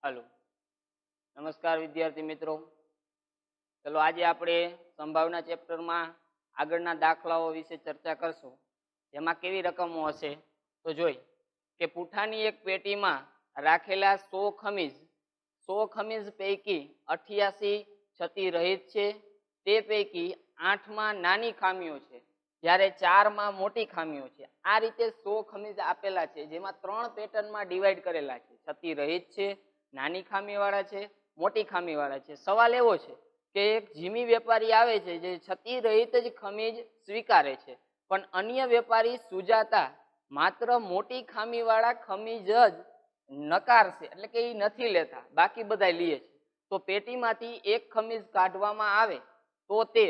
Hello नमस्कार विद्यार्थी मित्रों। चलो आज આપણે સંભાવના ચેપ્ટરમાં આગળના દાખલાઓ વિશે ચર્ચા કરશું। જેમાં કેવી રકમો હશે તો જોઈ કે પૂઠાની એક પેટીમાં રાખેલા 100 ખમીજ પૈકી 88 છતી રહિત છે। તે પૈકી 8માં નાની ખામીઓ છે જ્યારે 4માં મોટી ખામીઓ છે। આ રીતે 100 ખમીજ આપેલા છે જેમાં 3 પેટર્નમાં ડિવાઈડ કરેલા છે। છતી રહિત છે, નાની ખામીવાળા છે, મોટી ખામીવાળા છે। સવાલ એવો છે કે એક જીમી વેપારી આવે છે જે છતી રહિત જ ખમીજ સ્વીકારે છે, પણ અન્ય વેપારી સુજાતા માત્ર મોટી ખામીવાળા ખમીજ જ નકારશે, એટલે કે એ નથી લેતા, બાકી બધા લે છે। તો પેટીમાંથી એક ખમીજ કાઢવામાં આવે તો તે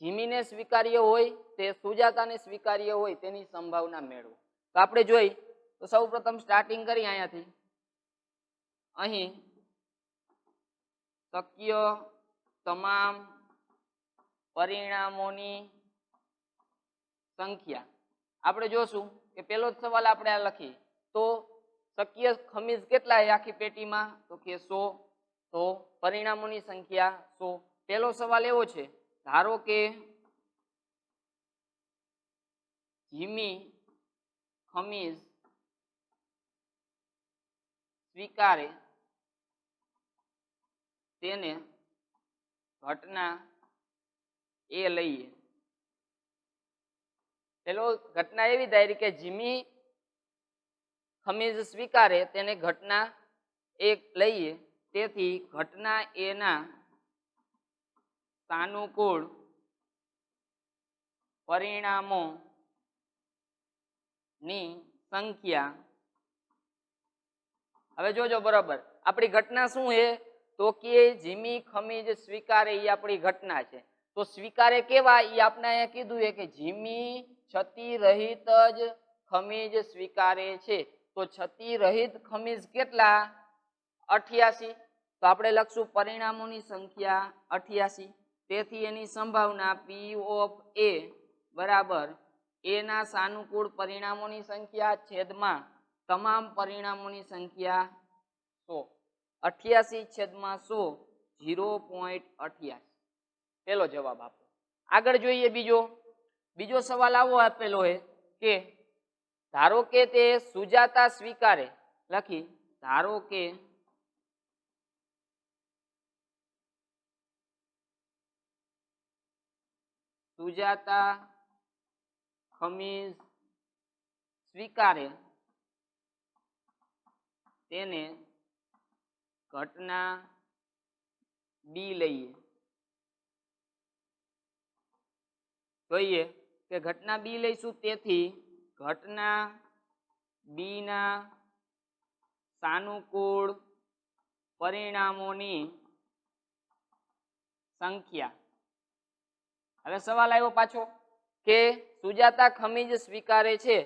જીમીને સ્વીકાર્ય હોય, તે સુજાતાને સ્વીકાર્ય હોય તેની સંભાવના મેળવો। તો આપણે જોઈ તો સૌપ્રથમ સ્ટાર્ટિંગ કરી અહીંયાથી। અહીં શક્ય તમામ પરિણામોની સંખ્યા આપણે જોશું કે પહેલો જ સવાલ આપણે આ લખી તો શક્ય ખમીજ કેટલા છે આખી પેટીમાં તો કે 100, તો પરિણામોની સંખ્યા 100। પહેલો સવાલ એવો છે, ધારો કે જીમી ખમીજ સ્વીકારે તેને ઘટના એ લઈએ। પેલો ઘટના એવી ધારી કે જીમી ખમીજ સ્વીકારે તેને ઘટના એક લઈએ, તેથી ઘટના એ ના સાનુકૂળ પરિણામો ની સંખ્યા। હવે જોજો બરાબર, આપણી ઘટના શું છે તો કે જીમી ખમીજ સ્વીકારે એ આપણી ઘટના છે। તો સ્વીકારે કેવા એ આપણે અહીંયા કીધું છે કે જીમી છતી રહિત જ ખમીજ સ્વીકારે છે। તો છતી રહિત ખમીજ કેટલા 88। તો આપણે લખશું પરિણામોની સંખ્યા 88, તેથી એની સંભાવના P ઓફ A બરાબર A ના સાનુકૂળ પરિણામોની સંખ્યા છેદમાં તમામ પરિણામોની સંખ્યા 100। 88 છેદમાં 100 0.88 પેલો જવાબ આપો। આગળ જોઈએ બીજો સવાલ આવો આપેલો છે કે ધારો કે તે સુજાતા સ્વીકારે, લખી ધારો કે સુજાતા ખમીજ સ્વીકારે તેને ઘટના બી લઈએ। જોઈએ કે ઘટના બી લઈશું, તેથી ઘટના બી ના સાનુકૂળ પરિણામોની સંખ્યા। હવે સવાલ આવ્યો પાછો કે સુજાતા ખમીજ સ્વીકારે છે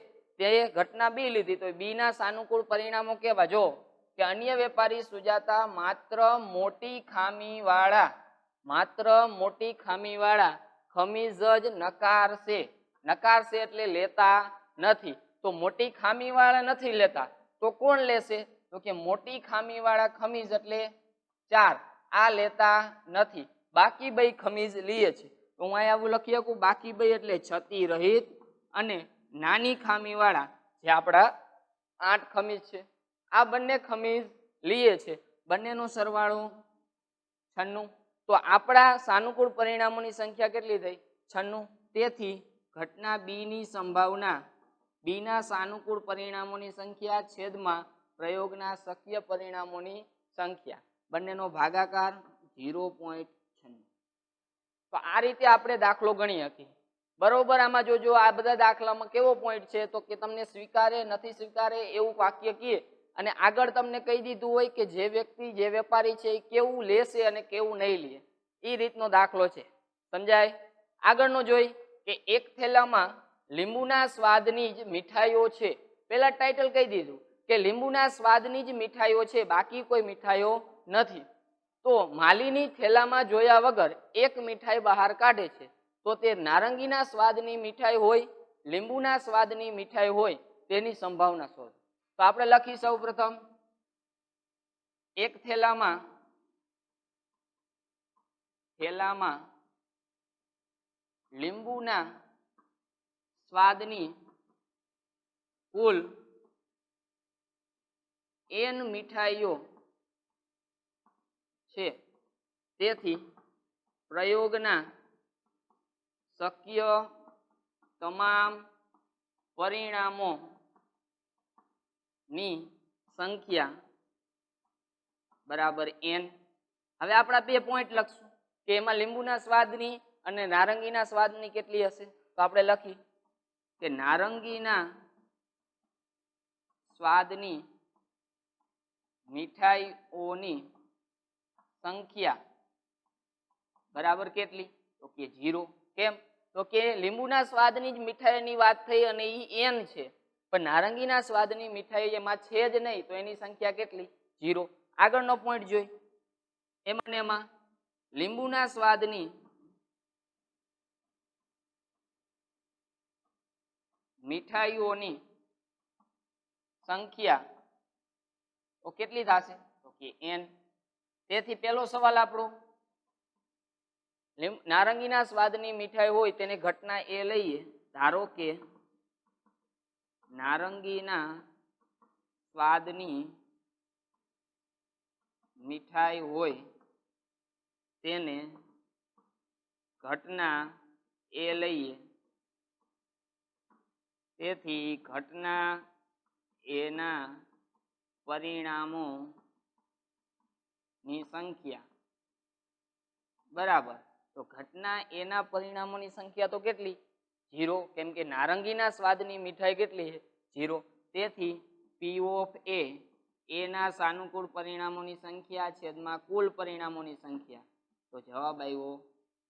તે ઘટના બી લીધી, તો બી ના સાનુકૂળ પરિણામો કેવા? જો કે અન્ય વેપારી સુજાતા માત્ર મોટી ખામીવાળા ખમીજ જ નકારશે એટલે લેતા નથી। તો મોટી ખામીવાળા નથી લેતા તો કોણ લેશે તો કે મોટી ખામીવાળા ખમીજ એટલે 4 આ લેતા નથી, બાકી બે ખમીજ લીએ છે। તો હું અહીંયા આવું લખી શકું, બાકી બે એટલે છતી રહિત અને નાની ખામીવાળા જે આપણા 8 ખમીજ છે, આ બંને ખમીજ લીએ છે, બંનેનો સરવાળો 96। તો આપણા સાનુકૂળ પરિણામોની સંખ્યા કેટલી થઈ 96, તેથી ઘટના બી ની સંભાવના બી ના સાનુકૂળ પરિણામોની સંખ્યા છેદમાં પ્રયોગના શક્ય પરિણામોની સંખ્યા, બંનેનો ભાગાકાર 0.96। તો આ રીતે આપણે દાખલો ગણી શકીએ બરોબર। આમાં જોજો આ બધા દાખલામાં કેવો પોઈન્ટ છે તો કે તમને સ્વીકારે નથી સ્વીકારે એવું વાક્ય કહે અને આગળ તમને કહી દીધું હોય કે જે વ્યક્તિ જે વેપારી છે એ કેવું લેશે અને કેવું નહીં લે, એ રીતનો દાખલો છે, સમજાય? આગળનો જોઈ કે એક થેલામાં લીંબુના સ્વાદની જ મીઠાઈઓ છે। પેલા ટાઇટલ કહી દીધું કે લીંબુના સ્વાદની જ મીઠાઈઓ છે, બાકી કોઈ મીઠાઈઓ નથી। તો માલીની થેલામાં જોયા વગર એક મીઠાઈ બહાર કાઢે છે, તો તે નારંગીના સ્વાદની મીઠાઈ હોય, લીંબુના સ્વાદની મીઠાઈ હોય, તેની સંભાવના શોધો। તો આપણે લખી સૌ પ્રથમ એક થેલામાં લીંબુના સ્વાદની કુલ n મીઠાઈઓ છે, તેથી પ્રયોગના શક્ય તમામ પરિણામોની સંખ્યા બરાબર n. હવે આપણા બે પોઈન્ટ લખશું કે એમાં લીંબુના સ્વાદની અને નારંગીના સ્વાદની કેટલી હશે. તો આપણે લખી કે નારંગીના સ્વાદની મીઠાઈઓની સંખ્યા બરાબર કેટલી? તો કે 0. કેમ? તો કે લીંબુના સ્વાદની જ મીઠાઈની વાત થઈ અને ઈ n છે, પણ નારંગીના સ્વાદની મીઠાઈ એમાં છે જ નહીં, તો એની સંખ્યા કેટલી? 0. આગળનો પોઈન્ટ જોઈ, એમાં લીંબુના સ્વાદની મીઠાઈઓની સંખ્યા તો કેટલી થશે? તો કે n. તેથી પહેલો સવાલ આપણો, નારંગીના સ્વાદની મીઠાઈ હોય તેને ઘટના એ લઈએ. ધારો કે નારંગીના સ્વાદની મીઠાઈ હોય તેને ઘટના એ લઈએ, તેથી ઘટના એના પરિણામોની સંખ્યા બરાબર. તો ઘટના એના પરિણામોની સંખ્યા તો કેટલી? 0. કેમ કે નારંગીના સ્વાદની મીઠાઈ કેટલી છે? 0. તેથી P ઓફ એ એના સાનુકૂળ પરિણામોની સંખ્યા છેદમાં કુલ પરિણામોની સંખ્યા. તો જવાબ આવ્યો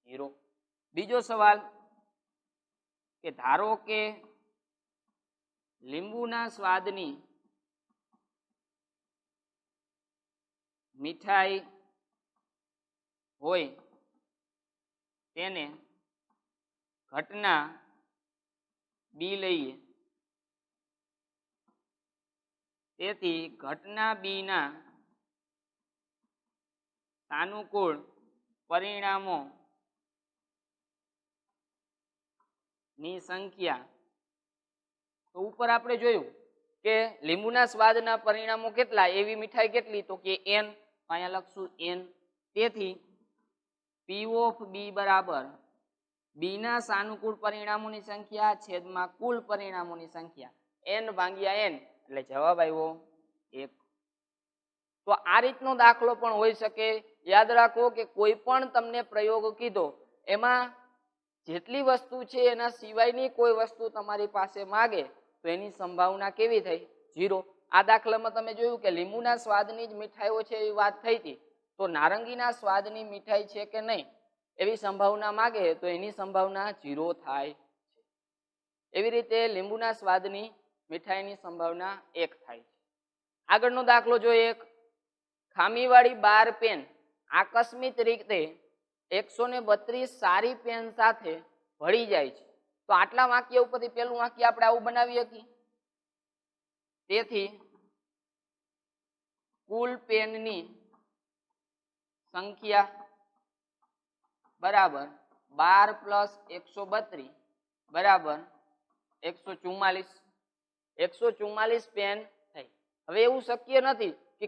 0. બીજો સવાલ કે ધારો કે લીંબુના સ્વાદની મીઠાઈ હોય તેને ઘટના બી લઈએ, તેથી ઘટના બી ના સાનુકૂળ પરિણામો ની સંખ્યા. તો ઉપર આપણે જોયું કે લીંબુના સ્વાદના પરિણામો કેટલા, એવી મીઠાઈ કેટલી? તો કે n. અહીંયા લખશું n. તેથી P ઓફ બી બરાબર બી ના સાનુકૂળ પરિણામોની સંખ્યા છેદમાં કુલ પરિણામોની સંખ્યા n ભાગ્યા n, એટલે જવાબ આવ્યો 1. તો આ રીતનો દાખલો પણ હોઈ શકે. યાદ રાખો કે કોઈ પણ તમને પ્રયોગ કીધો એમાં જેટલી વસ્તુ છે એના સિવાયની કોઈ વસ્તુ તમારી પાસે માગે તો એની સંભાવના કેવી થઈ? 0. આ દાખલામાં તમે જોયું કે લીંબુના સ્વાદની જ મીઠાઈઓ છે એવી વાત થઈ હતી, તો નારંગીના સ્વાદની મીઠાઈ છે કે નહીં એવી સંભાવના માગે તો એની સંભાવના 0 થાય. એવી રીતે લીંબુના સ્વાદની મીઠાઈની સંભાવના 1 થાય છે. આગળનો દાખલો જોઈએ. એક ખામીવાળી 12 પેન આકસ્મિક રીતે 132 સારી પેન સાથે ભળી જાય છે. તો આટલા વાક્ય ઉપરથી પેલું વાક્ય આપણે આવું બનાવી શકીએ. તેથી કુલ પેનની સંખ્યા બરાબર 12 પ્લસ 132 બરાબર 144. 144 પેન થઈ. હવે એવું શક્ય નથી કે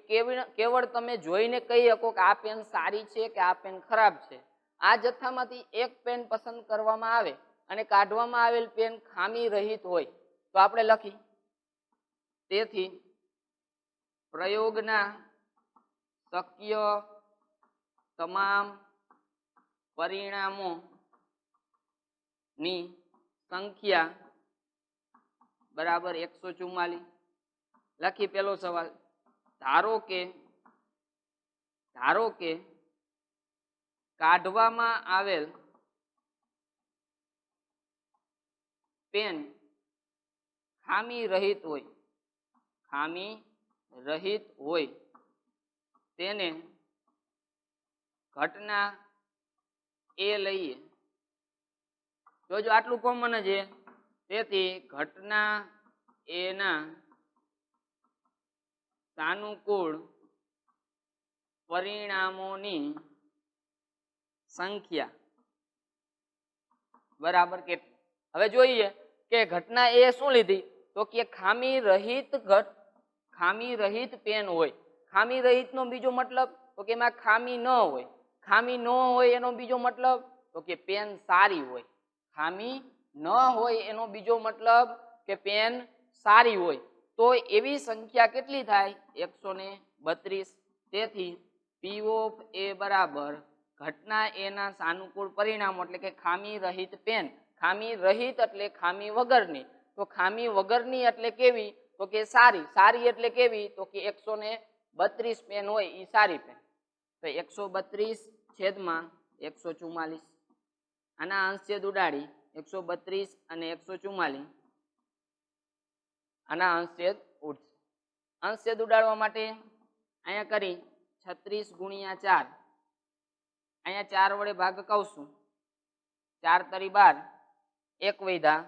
કેવળ તમે જોઈને કહી શકો કે આ પેન સારી છે કે આ પેન ખરાબ છે. આ જથ્થામાંથી એક પેન પસંદ કરવામાં આવે અને કાઢવામાં આવેલ પેન ખામી રહિત હોય તો આપણે લખી, તેથી પ્રયોગના શક્ય તમામ પરિણામોની સંખ્યા બરાબર 144. લખી પેલો સવાલ, ધારો કે કાઢવામાં આવેલ પેન ખામી રહિત હોય તેને ઘટના એ લઈએ. જોજો આટલું કોમન જ છે. તેથી ઘટના એના સાનુકૂળ પરિણામોની સંખ્યા બરાબર કેટલી? હવે જોઈએ કે ઘટના એ શું લીધી તો કે ખામી રહિત પેન હોય. ખામી રહિત નો બીજો મતલબ તો કે એમાં ખામી ન હોય. ખામી ન હોય એનો બીજો મતલબ તો કે પેન સારી હોય. ખામી ન હોય એનો બીજો મતલબ કે પેન સારી હોય. તો એવી સંખ્યા કેટલી થાય? 132. તેથી P of A બરાબર ઘટના એ ના સાનુકૂળ પરિણામો એટલે કે ખામી રહિત પેન. ખામી રહિત એટલે ખામી વગરની. તો ખામી વગરની એટલે કેવી તો કે સારી. સારી એટલે કેવી તો કે 132 પેન હોય એ સારી પેન. તો 132/144. આના અંશછેદ ઉડાડી 132 અને 144 આના અંશછેદ ઉડશે. અંશછેદ ઉડાડવા માટે અહીંયા કરી 36 ગુણ્યા 4. અહીંયા 4 વડે ભાગ કરશું. 4 તરી 12. 1 વૈધા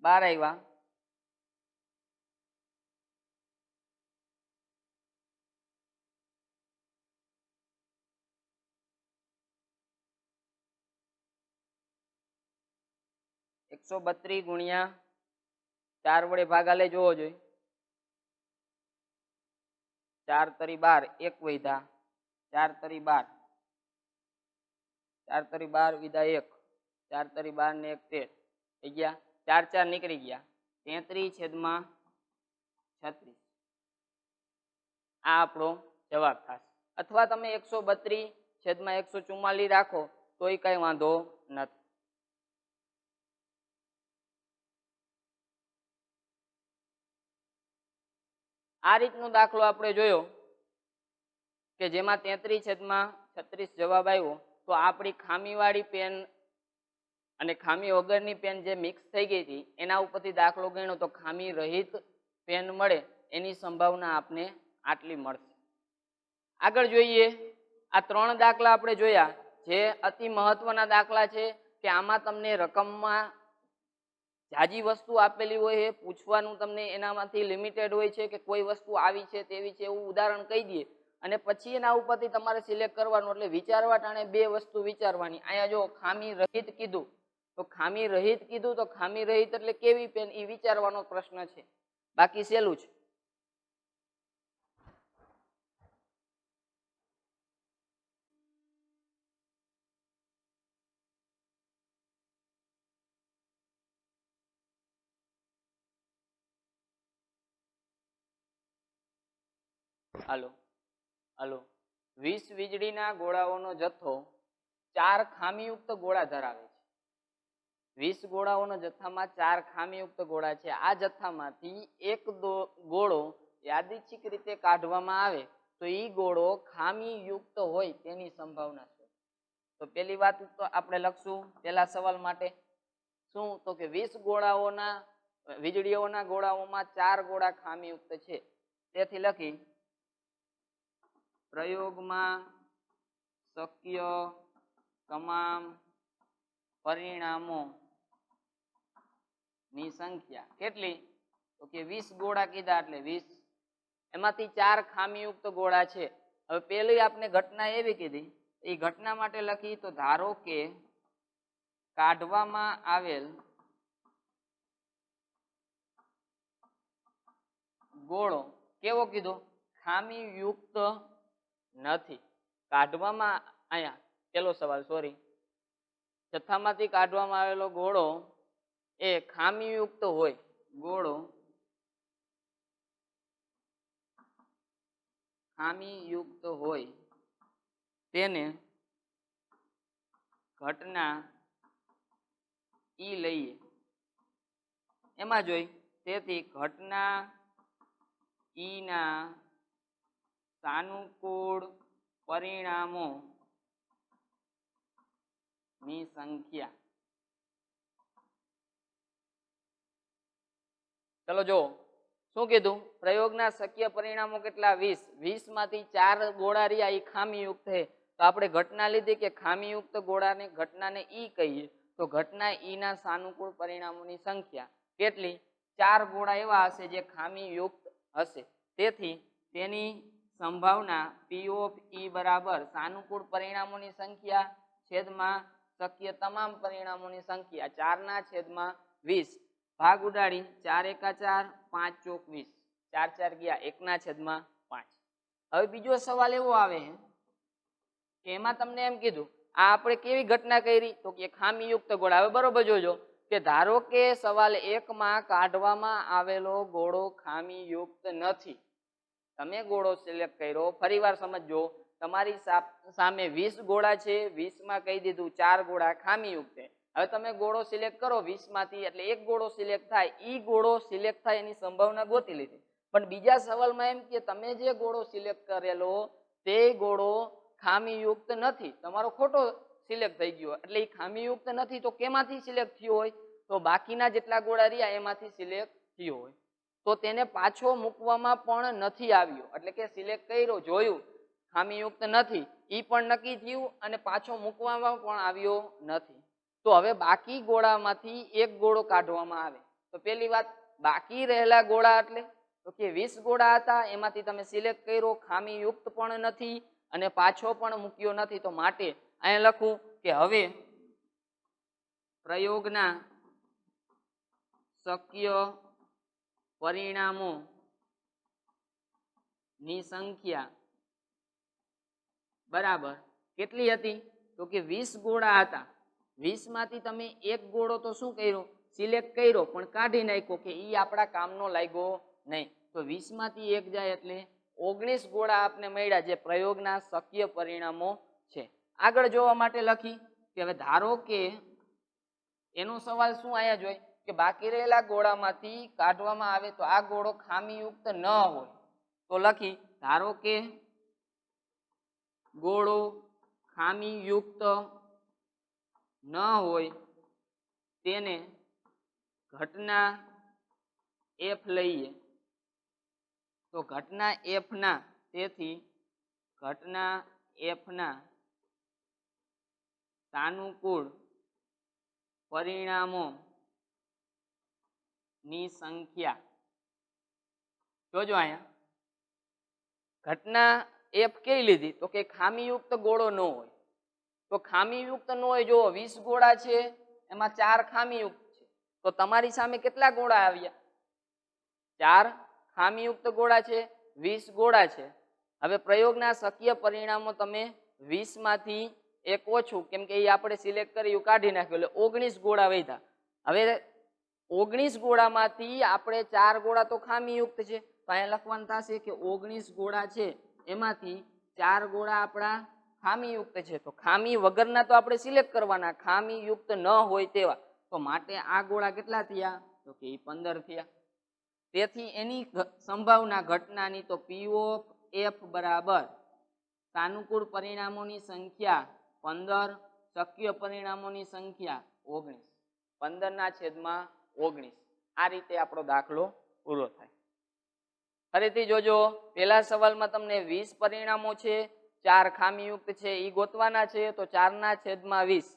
12 આવ્યા. એકસો 32 ગુણ્યા 4 વડે ભાગાલે જોવો જોઈએ. 4 તરી 12. 1 વૈધા 4 તરી 12. 4 તરી 12 વિધા 1. 4 તરી 12 ને 1 13 થઈ ગયા. 4 4 નીકળી ગયા. 33/36 આ આપણો જવાબ થશે. અથવા તમે 132/144 રાખો તોય કઈ વાંધો નથી. આ રીતનો દાખલો આપણે જોયો કે જેમાં 33/36 જવાબ આવ્યો. તો આપણી ખામીવાળી પેન અને ખામી વગરની પેન જે મિક્સ થઈ ગઈ હતી એના ઉપરથી દાખલો ગણ્યો તો ખામી રહિત પેન મળે એની સંભાવના આપને આટલી મળશે. આગળ જોઈએ. આ 3 દાખલા આપણે જોયા જે અતિ મહત્વના દાખલા છે કે આમાં તમને રકમમાં જાજી વસ્તુ આપેલી હોય છે. પૂછવાનું તમને એનામાંથી લિમિટેડ હોય છે કે કોઈ વસ્તુ આવી છે તેવી છે એવું ઉદાહરણ કહી દઈએ અને પછી એના ઉપરથી તમારે સિલેક્ટ કરવાનું. એટલે વિચારવા ટાણે 2 વસ્તુ વિચારવાની. અહીંયા જો ખામી રહિત કીધું તો ખામી રહિત કીધું તો ખામી રહિત એટલે કેવી પેન એ વિચારવાનો પ્રશ્ન છે. બાકી સહેલું છે. હાલો 20 વીજળીના ગોળાઓનો જથ્થો 4 ખામીયુક્ત ગોળા ધરાવે છે. 20 ગોળાઓના જથ્થામાં 4 ખામીયુક્ત ગોળા છે. આ જથ્થામાંથી એક ગોળો યાદચ્છિક રીતે કાઢવામાં આવે તો એ ગોળો ખામીયુક્ત હોય તેની સંભાવના છે. તો પહેલી વાત તો આપણે લખશું પહેલા સવાલ માટે શું તો કે 20 ગોળાઓના વીજળીઓના ગોળાઓમાં 4 ગોળા ખામીયુક્ત છે. તેથી લખી પ્રયોગમાં શક્ય તમામ પરિણામો ની સંખ્યા કેટલી તો કે 20 ગોળા કીધા એટલે 20. એમાંથી 4 ખામીયુક્ત ગોળા છે. હવે પહેલી આપણે ઘટના એવી કીધી એ ઘટના માટે લખી તો ધારો કે કાઢવામાં આવેલ ગોળો કેવો કીધો ખામીયુક્ત નથી. કાઢવામાં અહીંયા પેલો સવાલ સોરી જથ્થામાંથી કાઢવામાં આવેલો ગોળો એ ખામીયુક્ત હોય. ગોળો ખામીયુક્ત હોય તેને ઘટના ઈ લઈએ. એમાં જોઈ તેથી ઘટના ઈ ના સાનુકૂળ પરિણામો ની સંખ્યા. ચલો જો શું કીધું પ્રયોગના શક્ય પરિણામો કેટલા 20. 20 માંથી 4 ગોળા રહ્યા એ ખામીયુક્ત છે. તો આપણે ઘટના લીધી કે ખામીયુક્ત ગોળાને ઘટનાને ઈ કહીએ તો ઘટના ઈ ના સાનુકૂળ પરિણામોની સંખ્યા કેટલી 4 ગોળા એવા હશે જે ખામીયુક્ત હશે. તેથી તેની સંભાવના P ઓફ E બરાબર સાનુકૂળ પરિણામોની સંખ્યા છેદમાં શક્ય તમામ પરિણામોની સંખ્યા 4/20 ભાગ ઉડાડી 4 એકા 4 5 ચોક 20 4 4 ગયા 1/5. હવે બીજો સવાલ એવો આવે કે એમાં તમને એમ કીધું આ આપણે કેવી ઘટના કરી તો કે ખામીયુક્ત ગોળા. હવે બરોબર જોજો કે ધારો કે સવાલ 1 માં કાઢવામાં આવેલો ગોળો ખામીયુક્ત નથી. તમે ગોળો સિલેક્ટ કર્યો, ફરીવાર સમજો, તમારી સામે 20 ગોળા છે, 20 માં કહી દીધું 4 ગોળા ખામીયુક્ત છે. હવે તમે ગોળો સિલેક્ટ કરો 20 માંથી, એટલે એક ગોળો સિલેક્ટ થાય, ઈ ગોળો સિલેક્ટ થાય એની સંભાવના ગોતી લીધી. પણ બીજા સવાલમાં એમ કે તમે જે ગોળો સિલેક્ટ કરેલો તે ગોળો ખામીયુક્ત નથી, તમારો ખોટો સિલેક્ટ થઈ ગયો, એટલે એ ખામીયુક્ત નથી. તો કેમાંથી સિલેક્ટ થયો હોય? તો બાકીના જેટલા ગોળા રહ્યા એમાંથી સિલેક્ટ થયો હોય. તો તેને પાછો મૂકવામાં પણ નથી આવ્યો, એટલે કે સિલેક્ટ કર્યો, જોયું ખામીયુક્ત નથી, ઈ પણ નક્કી થયું અને પાછો મૂકવામાં પણ આવ્યો નથી. તો હવે બાકી ગોળામાંથી એક ગોળો કાઢવામાં આવે. તો પેલી વાત, બાકી રહેલા ગોળા એટલે તો કે 20 ગોળા હતા, એમાંથી તમે સિલેક્ટ કર્યો, ખામીયુક્ત પણ નથી અને પાછો પણ મૂક્યો નથી. તો માટે અહીંયા લખું કે હવે પ્રયોગના શક્ય પરિણામો ની સંખ્યા બરાબર કેટલી હતી? તો કે 20 ગોળા હતા. 20 માંથી તમે એક ગોળો તો શું કર્યો? સિલેક્ટ કર્યો, પણ કાઢી નાખ્યો કે ઈ આપણા કામનો લાગ્યો નહીં. તો 20 માંથી એક જાય એટલે 19 ગોળા આપને મળ્યા, જે પ્રયોગના શક્ય પરિણામો છે. આગળ જોવા માટે લખી કે હવે ધારો કે એનો સવાલ શું અહીંયા જોઈ કે બાકી રહેલા ગોળામાંથી કાઢવામાં આવે તો આ ગોળો ખામીયુક્ત ન હોય. તો લખી ધારો કે ગોળો ખામીયુક્ત ન હોય તેને ઘટના F લઈએ. તો ઘટના F ના, તેથી ઘટના F ના સાનુકૂળ પરિણામો ની સંખ્યા, જોજો અહીંયા ઘટના F કેવી લીધી? તો કે ખામીયુક્ત ગોળો ન હોય. તો ખામીયુક્ત ન હોય, જો 20 ગોળા છે એમાં 4 ખામીયુક્ત છે, તો તમારી સામે કેટલા ગોળા આવ્યા? 4 ખામીયુક્ત ગોળા છે, 20 ગોળા છે. હવે પ્રયોગના શક્ય પરિણામો તમે 20 માંથી એક ઓછું, કેમ કે એ આપણે સિલેક્ટ કર્યું, કાઢી નાખ્યું, એટલે 19 ગોળા વધ્યા. હવે 19 ગોળામાંથી આપણે 4 ગોળા તો ખામીયુક્ત છે, તો અહીંયા લખવાનું થશે કે 19 ગોળા છે એમાંથી 4 ગોળા આપણા ખામીયુક્ત છે. તો ખામી વગરના તો આપણે સિલેક્ટ કરવાના, ખામીયુક્ત ન હોય તેવા. તો માટે આ ગોળા કેટલા થયા? તો કે 15 થયા. તેથી એની સંભાવના ઘટનાની તો P ઓફ F બરાબર સાનુકૂળ પરિણામોની સંખ્યા 15, શક્ય પરિણામોની સંખ્યા 19, 15/19. આ રીતે આપણો દાખલો પૂરો થાય. ફરીથી જોજો, પેલા સવાલમાં તમને 20 પરિણામો છે, 4 ખામીયુક્ત છે, એ ગોતવાના છે, તો 4/20.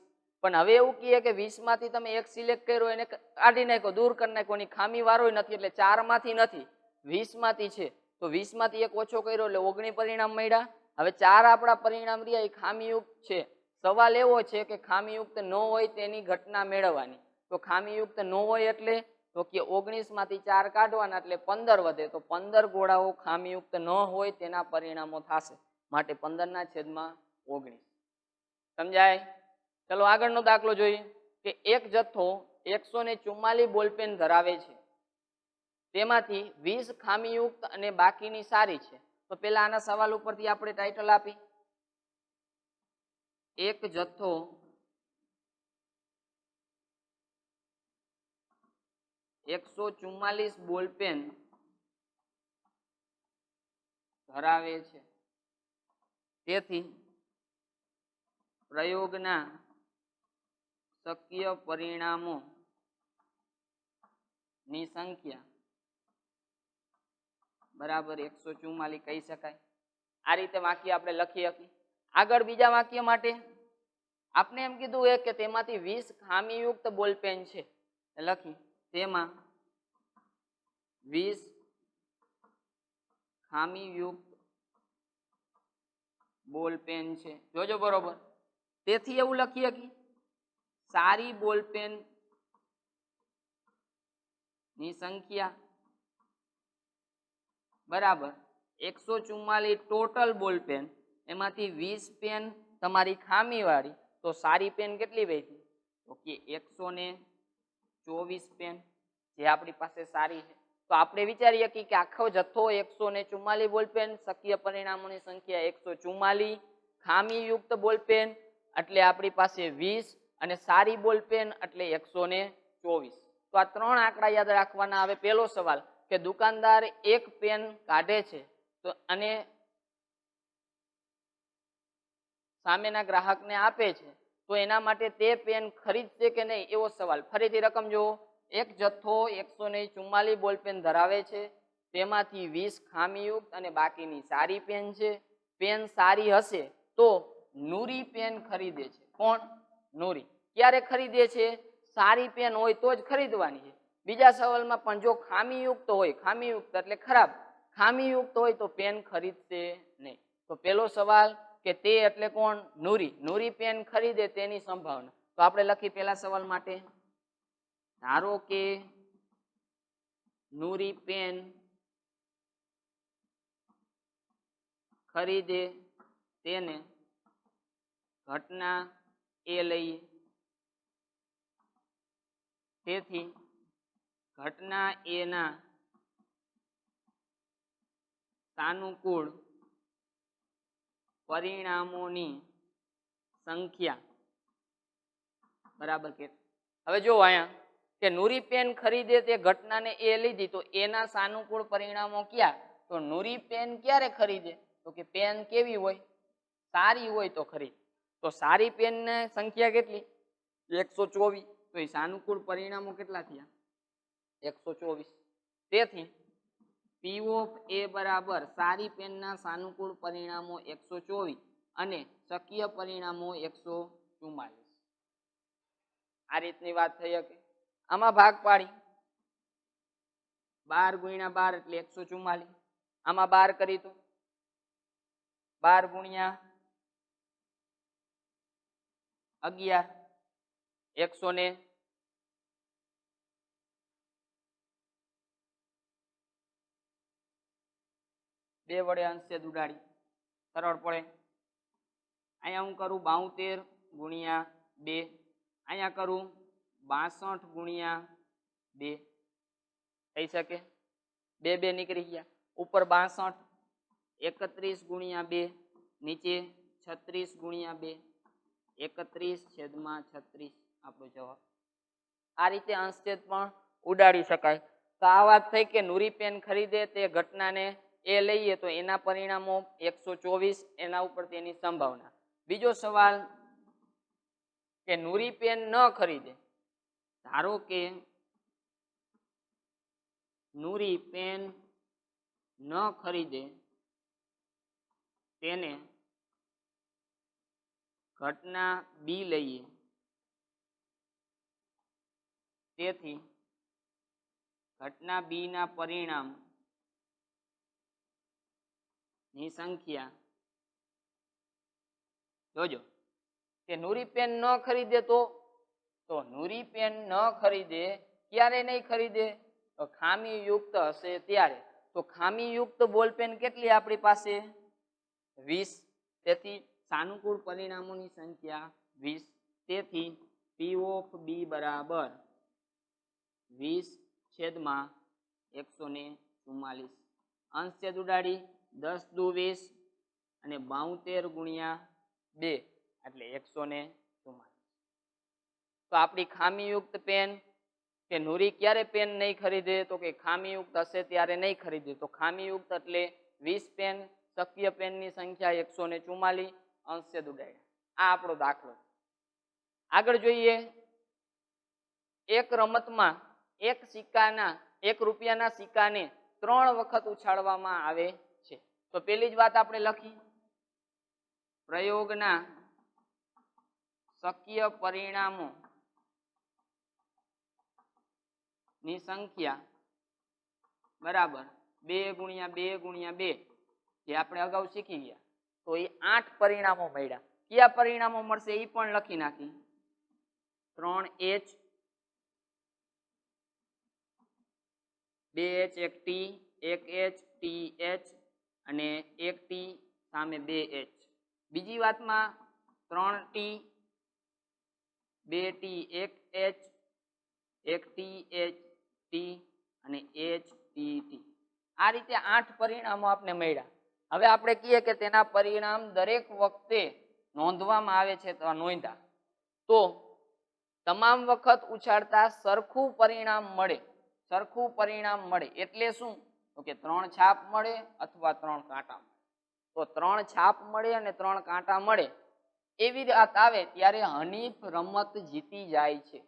પણ હવે એવું કહે કે 20 માંથી તમે એક સિલેક્ટ કર્યો, એને કાઢી નાખ્યો, દૂર કરી નાખ્યો, એની ખામી વાળો નથી, એટલે 4 માંથી નથી, 20 માંથી છે. તો 20 માંથી એક ઓછો કર્યો એટલે 19 પરિણામ મળ્યા. હવે 4 આપણા પરિણામ રહ્યા એ ખામીયુક્ત છે. સવાલ એવો છે કે ખામીયુક્ત ન હોય તેની ઘટના મેળવવાની. તો ખામીયુક્ત ન હોય એટલે તો કે 19 માંથી 4 કાઢવાના એટલે 15 વધે. તો 15 ગોળાઓ ખામીયુક્ત ન હોય તેના પરિણામો થશે. માટે 15/19. સમજાય? ચલો આગળનો દાખલો જોઈએ કે એક જથ્થો 144 બોલપેન ધરાવે છે, તેમાંથી 20 ખામીયુક્ત અને બાકીની સારી છે. તો પેલા આના સવાલ ઉપરથી આપણે ટાઇટલ આપી, એક જથ્થો 144 બોલપેન ધરાવે છે, તેથી પ્રયોગના શક્ય પરિણામો ની સંખ્યા બરાબર 144 કહી શકાય. આ રીતે વાક્ય આપણે લખી શકીએ. આગળ બીજા વાક્ય માટે આપણે એમ કીધું કે તેમાંથી 20 ખામીયુક્ત બોલપેન છે, લખી તેમાં 20 ખામીયુક્ત બોલ પેન છે. જોજો બરોબર. તેથી એવું લખીએ કે સારી બોલ પેન ની સંખ્યા બરાબર 144 ટોટલ બોલ પેન, એમાંથી 20 પેન તમારી ખામી વાળી, તો સારી પેન કેટલી વધી? તો કે 124 પેન જે આપણી પાસે સારી છે. તો આપણે વિચારીએ કે આખો જથ્થો 144 બોલ પેન, શક્ય પરિણામોની સંખ્યા 144, ખામીયુક્ત બોલ પેન એટલે આપણી પાસે 20 અને સારી બોલ પેન એટલે 124. તો આ ત્રણ આંકડા યાદ રાખવાના આવે. પહેલો સવાલ કે દુકાનદાર એક પેન કાઢે છે તો અને સામેના ગ્રાહકને આપે છે, તો એના માટે તે પેન ખરીદશે કે નહીં એવો સવાલ. ફરીથી રકમ જુઓ. એક જથ્થો 144 બોલ પેન ધરાવે છે, તેમાંથી 20 ખામીયુક્ત અને બાકીની સારી પેન છે. પેન સારી હશે તો નૂરી પેન ખરીદે છે. કોણ? નૂરી. ક્યારે ખરીદે છે? સારી પેન હોય તો જ ખરીદવાની છે. બીજા સવાલમાં પણ જો ખામીયુક્ત હોય, ખામીયુક્ત એટલે ખરાબ, ખામીયુક્ત હોય તો પેન ખરીદશે નહીં. તો પહેલો સવાલ કે તે એટલે કોણ? નૂરી. નૂરી પેન ખરીદે તેની સંભાવના. તો આપણે લખી પહેલા સવાલ માટે, ધારો કે નૂરી પેન ખરીદે તેને ઘટના એ લઈએ. તેથી ઘટના એ ના સાનુકૂળ પરિણામોની સંખ્યા બરાબર કે. હવે જો અહીંયા કે નૂરી પેન ખરીદે તે ઘટનાને એ લીધી, તો એના સાનુકૂળ પરિણામો ક્યાં? તો નૂરી પેન ક્યારે ખરીદે? તો કે પેન કેવી હોય? સારી હોય તો ખરીદ. તો સારી પેન ની સંખ્યા કેટલી? 124. તો એ સાનુકૂળ પરિણામો કેટલા થયા? 124. તેથી P of A બરાબર સારી પેનના સાનુકૂળ પરિણામો 124 અને શક્ય પરિણામો 144. આ રીતની વાત થઈ શકે. આમાં ભાગ પાડી 12 ગુણ્યા 12 એટલે 144. આમાં 12 કરી તો 12 ગુણ્યા 11 100 બે વડે અંશછેદ ઉડાડી સરળ પડે. અહીંયા હું કરું 72 ગુણ્યા 2, અહીંયા કરું 62 ગુણ્યા 2. થઈ શકે? બે બે નીકળી ગયા. ઉપર 62, 31 ગુણ્યા 2, નીચે 36 ગુણ્યા 2, 31/36 આપણો જવાબ. આ રીતે અંશછેદ પણ ઉડાડી શકાય. તો આ વાત થઈ કે નૂરી પેન ખરીદે તે ઘટનાને એ લઈએ તો એના પરિણામો 124, એના ઉપર તેની સંભાવના. બીજો સવાલ કે નૂરી પેન ન ખરીદે. ધારો કે નૂરી પેન ન ખરીદે તેને ઘટના બી લઈએ. તેથી ઘટના બી ના પરિણામ ની સંખ્યા જોજો કે નૂરી પેન ન ખરીદે તો નૂરી પેન ન ખરીદે ક્યારે નહીં ખરીદે? તો ખામીયુક્ત હશે ત્યારે. તો ખામીયુક્ત બોલ પેન કેટલી આપણી પાસે? 20. તેથી સાનુકૂળ પરિણામોની સંખ્યા 20. તેથી P of B બરાબર 20/144. અંશછેદ ઉડાડી 10 દુ 20 અને 72 ગુણ્યા 2 એટલે 144. તો આપણી ખામીયુક્ત પેન કે નૂરી ક્યારે પેન નહીં ખરીદે? તો કે ખામીયુક્ત હશે ત્યારે નહીં ખરીદે. તો ખામીયુક્ત એટલે 20 પેન, શક્ય પેનની સંખ્યા 144. અંશછેદ ઉડાડ્યા. આ આપણો દાખલો. આગળ જોઈએ. એક રમતમાં એક સિક્કાના 1 રૂપિયાના સિક્કાને 3 વખત ઉછાળવામાં આવે છે. તો પેલી જ વાત આપણે લખી, પ્રયોગના શક્ય પરિણામો ની સંખ્યા બરાબર 2 ગુણ્યા 2 ગુણ્યા 2 જે આપણે અગાઉ શીખી ગયા, તો એ 8 પરિણામો મળ્યા. કયા પરિણામો મળશે એ પણ લખી નાખી. 3H 2H 1T 1H TH અને 1T સામે 2H. બીજી વાતમાં 3T 2T 1H 1T HT અને HTT. આ રીતે 8 પરિણામો આપણે મળ્યા. હવે આપણે કહીએ કે તેના પરિણામ દરેક વખતે નોંધવામાં આવે છે તો નોંધ્યા, તો તમામ વખત ઉછાળતા સરખું પરિણામ મળે. સરખું પરિણામ મળે એટલે શું? તો કે 3 છાપ મળે અથવા 3 કાંટા મળે. તો 3 છાપ મળે અને 3 કાંટા મળે એવી વાત આવે ત્યારે હનીફ રમત જીતી જાય છે.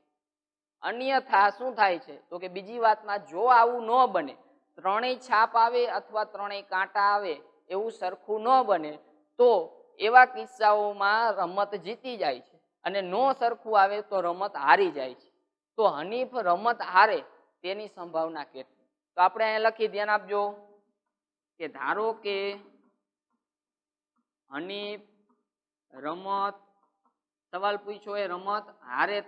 અન્યથા શું થાય છે? તો કે બીજી વાતમાં જો આવું ન બને, 3 છાપ આવે અથવા 3 કાંટા આવે એવું સરખું ન બને, તો એવા કિસ્સાઓમાં રમત જીતી જાય છે અને નો સરખું આવે તો રમત હારી જાય છે. તો હનીફ રમત હારે તેની સંભાવના કેટલી? તો આપણે અહીંયા લખી, ધ્યાન આપજો કે ધારો કે હનીફ રમત, સવાલ પૂછ્યો એ રમત હારે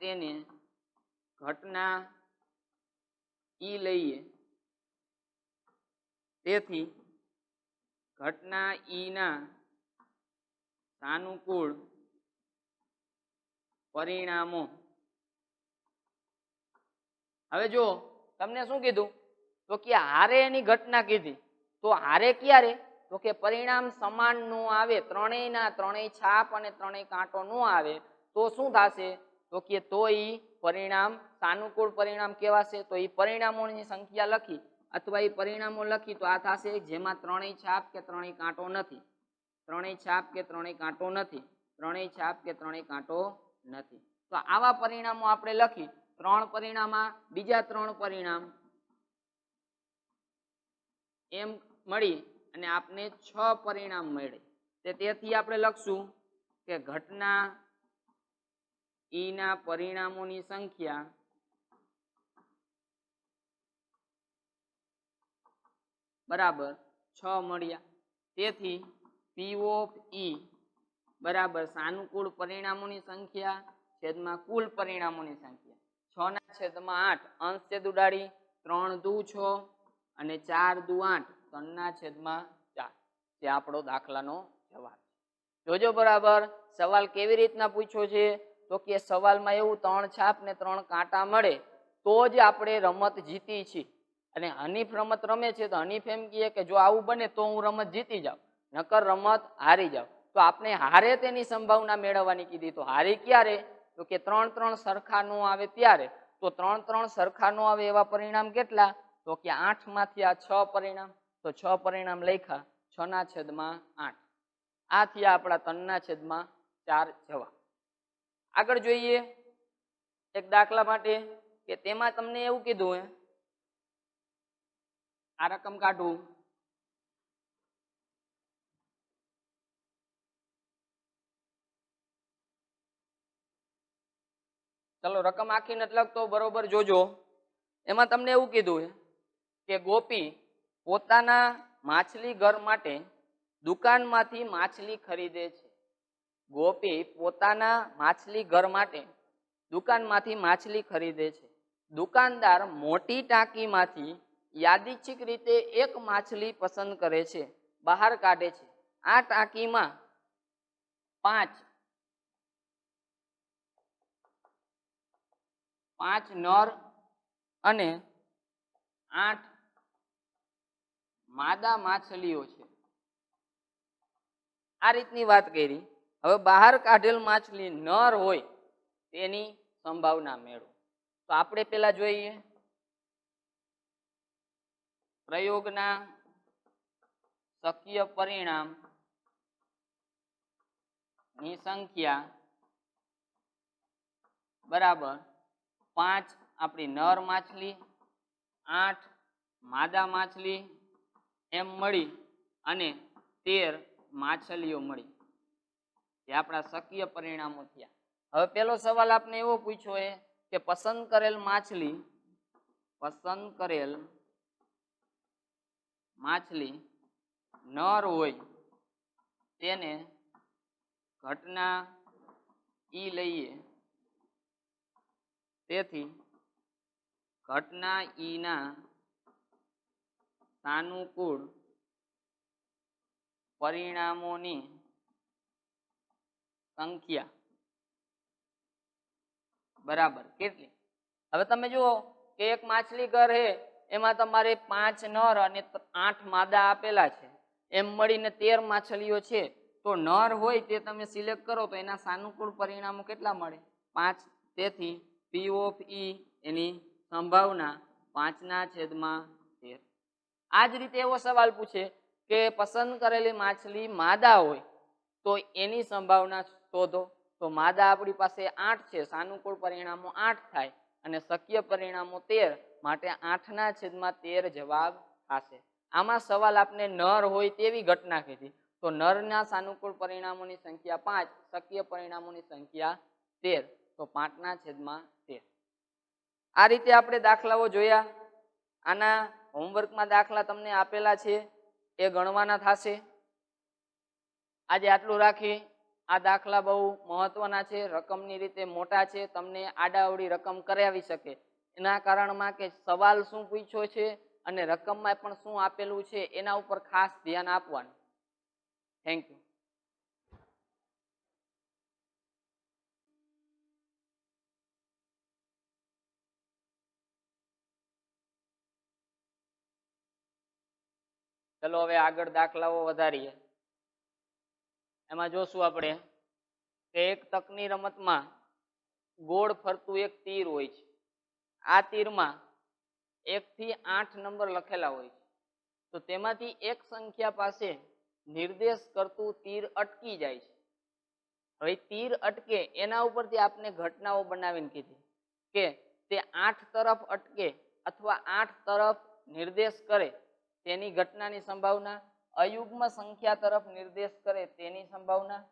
તેને ઘટના ઈ લઈએ, તેથી ઘટના ઈ ના સાનુકૂળ પરિણામો. હવે જો તમને શું કીધું? તો કે હારે એની ઘટના કીધી. તો હારે ક્યારે? તો કે પરિણામ સમાન નું આવે, ત્રણેયના ત્રણેય છાપ અને ત્રણેય કાંટો નું આવે તો શું થશે? તો કે તો ઈ પરિણામ સાનુકૂળ પરિણામ કેવાશે. તો ઈ પરિણામોની સંખ્યા લખી અથવા ઈ પરિણામો લખી તો આ થશે જેમાં ત્રણેય છાપ કે ત્રણેય કાંટો નથી. ત્રણેય છાપ કે ત્રણેય કાંટો નથી. ત્રણેય છાપ કે ત્રણેય કાંટો નથી. તો આવા પરિણામો આપણે લખી. 3 પરિણામમાં બીજા 3 પરિણામ એમ મળી અને આપને 6 પરિણામ મળે. તેથી આપણે લખશું કે ઘટના ઈ ના પરિણામોની સંખ્યા બરાબર 6 મળ્યા. તેથી P of E બરાબર સાનુકૂળ પરિણામોની સંખ્યા છેદમાં કુલ પરિણામોની સંખ્યા 6/8. અંશ છેદ ઉડાડી 3 દુ 6 અને 4 દુ 8. 3/4 જે આપણો દાખલાનો જવાબ. જોજો બરાબર સવાલ કેવી રીતના પૂછ્યો છે? તો કે સવાલમાં એવું 3 છાપ ને 3 કાંટા મળે તો જ આપણે રમત જીતી છીએ. અને હનીફ રમત રમે છે તો હનીફ એમ કહે કે જો આવું બને તો હું રમત જીતી જાઉં, નકર રમત હારી જાઉં. તો આપણે હારે તેની સંભાવના મેળવવાની કીધી. તો હારી ક્યારે? તો કે 3 સરખા નો આવે ત્યારે. તો 3 સરખા નો આવે એવા પરિણામ કેટલા? તો કે 8 માંથી આ 6 પરિણામ. તો 6 પરિણામ લખ્યા 6/8. આ થયા આપણા 3/4 જવાબ. આગળ જોઈએ એક દાખલા માટે કે તેમાં તમને એવું કીધું હે આ રકમ કાઢવું. ચલો રકમ આખી નથી લખતો, બરોબર જોજો. એમાં તમને એવું કીધું કે ગોપી પોતાના માછલી ઘર માટે દુકાનમાંથી માછલી ખરીદે છે. ગોપી પોતાના માછલી ઘર માટે દુકાનમાંથી માછલી ખરીદે છે. દુકાનદાર મોટી ટાંકીમાંથી યાદચ્છિક રીતે એક માછલી પસંદ કરે છે, બહાર કાઢે છે. આ ટાંકીમાં 5 નર અને 8 માદા માછલીઓ છે. આ રીતની વાત કરી. હવે બહાર કાઢેલ માછલી નર હોય તેની સંભાવના મેળવો. તો આપણે પેલા જોઈએ પ્રયોગના શક્ય પરિણામ ની સંખ્યા બરાબર 5 આપણી નર માછલી, 8 માદા માછલી એમ મળી અને 13 માછલીઓ મળી. જે આપણા શક્ય પરિણામો થયા. હવે પેલો સવાલ આપને એવો પૂછ્યો કે પસંદ કરેલ માછલી નર હોય તેને ઘટના ઈ લઈએ, તેથી ઘટના ઈ ના સાનુકૂળ પરિણામોની સંખ્યા બરાબર કેટલી? હવે તમે જુઓ કે એક માછલી ઘર હે, એમાં તમારે 5 નર અને 8 માદા આપેલા છે, એમ મળીને 13 માછલીઓ છે. તો નર હોય તે તમે સિલેક્ટ કરો તો એના સાનુકૂળ પરિણામો કેટલા મળે? 5. તેથી P ઓફ E એની સંભાવના 5/13. આ જ રીતે એવો સવાલ પૂછે કે પસંદ કરેલી માછલી માદા હોય તો એની સંભાવના શોધો. તો માદા આપણી પાસે 8 છે, સાનુકૂળ પરિણામો 8 થાય અને શક્ય પરિણામો 13, માટે 8/13 જવાબ થશે. આમાં સવાલ આપને નર હોય તેવી ઘટના કીધી, તો નરના સાનુકૂળ પરિણામોની સંખ્યા 5, શક્ય પરિણામોની સંખ્યા 13, તો 5/13. આ રીતે આપણે દાખલાઓ જોયા. આના હોમવર્કમાં દાખલા તમને આપેલા છે, એ ગણવાના થશે. આજે આટલું રાખી. આ દાખલા બહુ મહત્વના છે, રકમની રીતે મોટા છે, તમને આડાઅવળી રકમ કરાવી શકે. એના કારણમાં કે સવાલ શું પૂછ્યો છે અને રકમમાં પણ શું આપેલું છે એના ઉપર ખાસ ધ્યાન આપવાનું. Thank you. ચલો હવે આગળ દાખલાઓ વધારીએ. એમાં જોશું આપણે કે એક તકની રમતમાં ગોળ ફરતું એક તીર હોય છે. આ તીરમાં 1 થી 8 નંબર લખેલા હોય છે. તો તેમાંથી એક સંખ્યા પાસે નિર્દેશ કરતું તીર અટકી જાય છે. હવે તીર અટકે એના ઉપરથી આપને ઘટનાઓ બનાવીને કીધી કે તે 8 તરફ અટકે અથવા 8 તરફ નિર્દેશ કરે તેની ઘટનાની સંભાવના, અયુગ્મ સંખ્યા તરફ નિર્દેશ કરે તેની સંભાવના,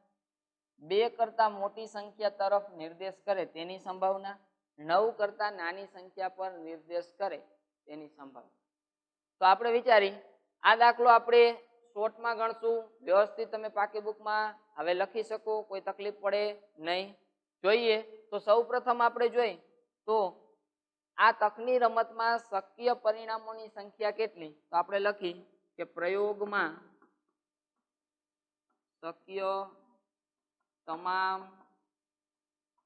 2 કરતા મોટી સંખ્યા તરફ નિર્દેશ કરે તેની સંભાવના, 9 કરતા નાની સંખ્યા પર નિર્દેશ કરે તેની સંભાવના. તો આપણે વિચારી આ દાખલો આપણે શોર્ટમાં ગણશું. વ્યવસ્થિત તમે પાકી બુકમાં હવે લખી શકો, કોઈ તકલીફ પડે નહીં. જોઈએ તો સૌ પ્રથમ આપણે જોઈ તો આ તકની રમતમાં શક્ય પરિણામોની સંખ્યા કેટલી? તો આપણે લખી કે પ્રયોગમાં શક્ય તમામ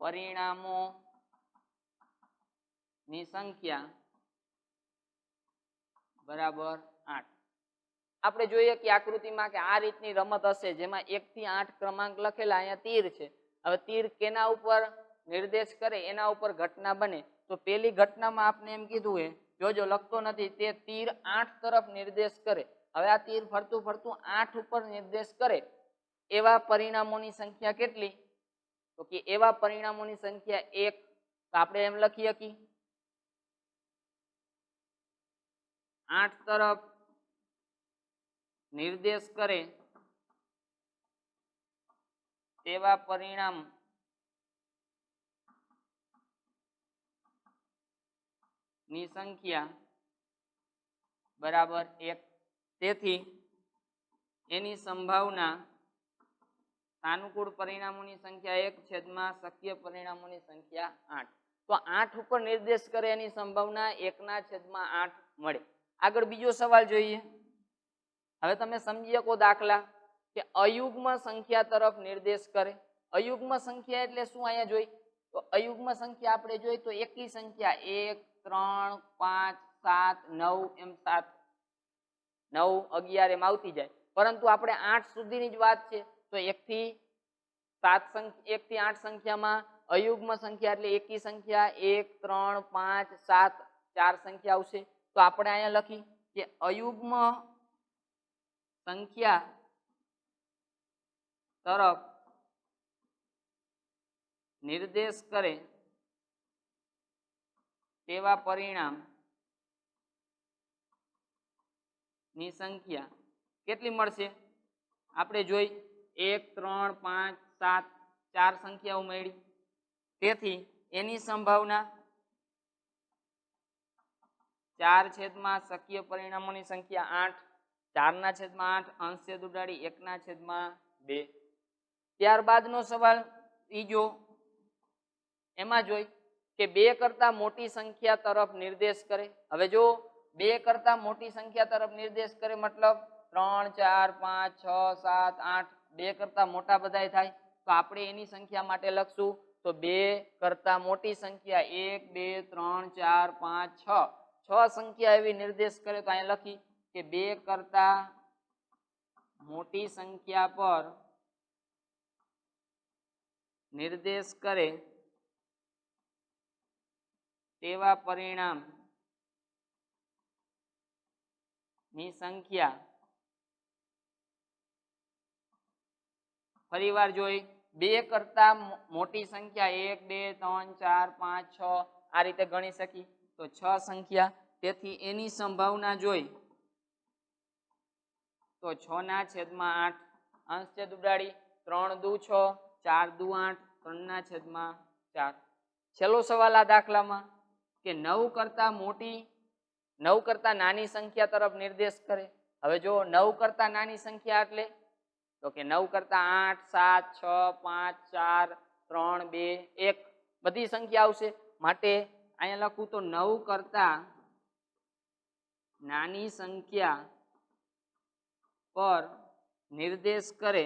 પરિણામો ની સંખ્યા બરાબર 8. આપણે જોઈએ કે આકૃતિમાં કે આ રીતની રમત હશે જેમાં 1 થી 8 ક્રમાંક લખેલા, અહીંયા તીર છે. હવે તીર કેના ઉપર નિર્દેશ કરે એના ઉપર ઘટના બને. તો પેલી ઘટનામાં આપણે એમ કીધું હે, જોજો લખતો નથી, તે તીર 8 તરફ નિર્દેશ કરે. હવે આ તીર ફરતું ફરતું 8 ઉપર નિર્દેશ કરે એવા પરિણામોની સંખ્યા કેટલી? તો કે એવા પરિણામોની સંખ્યા 1. તો આપણે એમ લખી શકીએ 8 તરફ નિર્દેશ કરે તેવા પરિણામ ની સંખ્યા બરાબર 1. તેથી એની સંભાવના સાનુકૂળ પરિણામોની સંખ્યા 1 છેદમાં શક્ય પરિણામોની સંખ્યા 8. તો 8 ઉપર નિર્દેશ કરે એની સંભાવના 1/8 મળે. આગળ બીજો સવાલ જોઈએ. હવે તમે સમજી શકો દાખલા કે અયુગ્મ સંખ્યા તરફ નિર્દેશ કરે. અયુગ્મ સંખ્યા એટલે શું? અહીંયા જોઈ તો અયુગ્મ સંખ્યા આપણે જોઈ તો એકી સંખ્યા 1 3 5 7 9 એમ 7 9 11 એમ આવતી જાય, પરંતુ આપણે 8 સુધીની જ વાત છે. તો 1 થી 8 સંખ્યામાં અયુગ્મ સંખ્યા એટલે એકી સંખ્યા 1 3 5 7 4 સંખ્યા આવશે. તો આપણે અહીંયા લખી કે અયુગ્મ સંખ્યા તરફ નિર્દેશ કરે તેવા પરિણામ ની સંખ્યા કેટલી મળશે? આપણે જોઈ 1 3 5 7 4 સંખ્યાઓ મળી. તેથી એની સંભાવના 4 છેદમાં શક્ય પરિણામોની સંખ્યા 8 4/8 અંશ છેદ ઉડાડી 1/2. ત્યારબાદનો સવાલ ત્રીજો, એમાં જોઈ કે 2 કરતા મોટી સંખ્યા તરફ નિર્દેશ કરે. હવે જો 2 કરતા મોટી સંખ્યા તરફ નિર્દેશ કરે મતલબ 3 4 5 6 7 8 2 કરતા મોટા બધાય થાય, તો આપણે એની સંખ્યા માટે લખશું તો 2 કરતા મોટી સંખ્યા 1 2 3 4 5 6 6 સંખ્યા એવી નિર્દેશ કરે તો અહીંયા લખી કે 2 કરતા મોટી સંખ્યા પર નિર્દેશ કરે તેવા પરિણામ ની સંખ્યા. ફરીવાર જોઈ 2 કરતા મોટી સંખ્યા 1 2 3 4 5 6 આ રીતે ગણી શકી તો 6 સંખ્યા. તેથી એની સંભાવના જોઈ તો 6/8 અંશ છેદ ઉડાડી 3 દુ 6 4 દુ 8 3/4. છેલ્લો સવાલ આ દાખલામાં કે 9 કરતા મોટી 9 કરતા નાની સંખ્યા તરફ નિર્દેશ કરે. હવે જો 9 કરતા નાની સંખ્યા એટલે તો કે 9 કરતા 8 7 6 5 4 3 2 1 બધી સંખ્યા આવશે. માટે અહીંયા લખું તો 9 કરતા નાની સંખ્યા પર નિર્દેશ કરે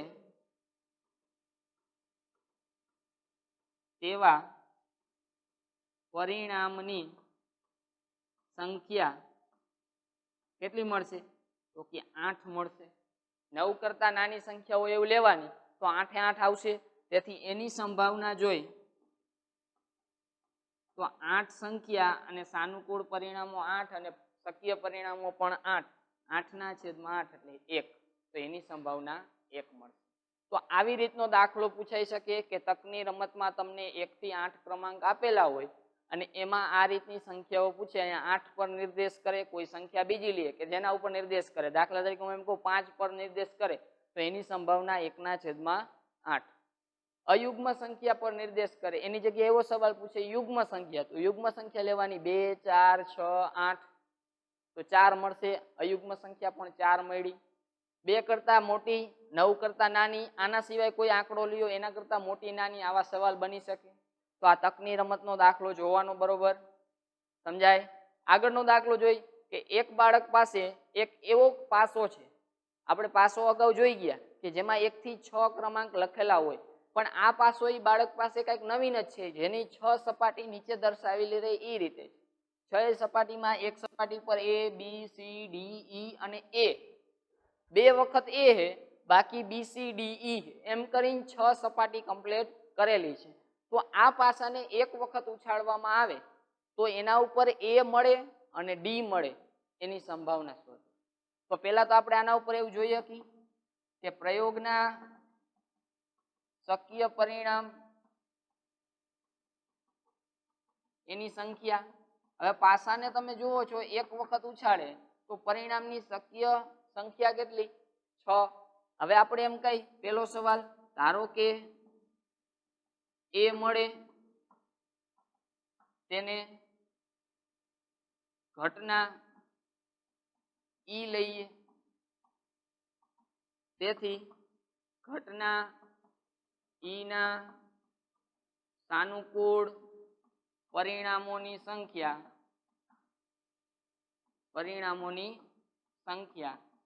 તેવા પરિણામની સંખ્યા કેટલી મળશે તો કે 8 મળશે. 9 કરતા નાની સંખ્યા હોય એવું લેવાની તો 8 8 આવશે. તેથી એની સંભાવના જોઈ તો 8 સંખ્યા અને સાનુકૂળ પરિણામો 8 અને શક્ય પરિણામો પણ 8 8/8 એટલે 1, તો એની સંભાવના 1 મળશે. તો આવી રીતનો દાખલો પૂછાઈ શકે કે તકની રમતમાં તમને 1 થી 8 ક્રમાંક આપેલા હોય અને એમાં આ રીતની સંખ્યાઓ પૂછે. અહીંયા 8 પર નિર્દેશ કરે, કોઈ સંખ્યા બીજી લે કે જેના ઉપર નિર્દેશ કરે. દાખલા તરીકે હું એમ કહું 5 પર નિર્દેશ કરે તો એની સંભાવના 1/8. અયુગ્મ સંખ્યા પર નિર્દેશ કરે એની જગ્યાએ એવો સવાલ પૂછે યુગ્મ સંખ્યા, તો યુગ્મ સંખ્યા લેવાની 2 4 6 8 તો 4 મળશે. અયુગ્મ સંખ્યા પણ 4 મળી. 2 કરતા મોટી 9 કરતા નાની આના સિવાય કોઈ આંકડો લ્યો એના કરતા મોટી નાની આવા સવાલ બની શકે. તો આ તકની રમતનો દાખલો જોવાનો બરોબર સમજાય. આગળનો દાખલો જોઈ કે એક બાળક પાસે એક એવો પાસો છે. આપણે પાસો અગાઉ જોઈ ગયા કે જેમાં 1 થી 6 ક્રમાંક લખેલા હોય, પણ આ પાસો એ બાળક પાસે કંઈક નવીન જ છે જેની 6 સપાટી નીચે દર્શાવેલી રહે એ રીતે. 6 સપાટીમાં એક સપાટી પર A B C D E અને A 2 વખત A હે, બાકી B C D E એમ કરીને 6 સપાટી કમ્પ્લીટ કરેલી છે. તો આ પાસાને એક વખત ઉછાળવામાં આવે તો એના ઉપર A મળે અને D મળે એની સંભાવના શોધો. તો પહેલા તો આપણે આના ઉપર એવું જોઈએ કે પ્રયોગના શક્ય પરિણામ એની સંખ્યા. હવે પાસાને તમે જુઓ છો એક વખત ઉછાળે તો પરિણામની શક્ય સંખ્યા કેટલી 6. હવે આપણે એમ કઈ પેલો સવાલ ધારો કે A મળે તેને ઘટના E લઈએ. તેથી ઘટના E ના સાનુકૂળ પરિણામોની સંખ્યા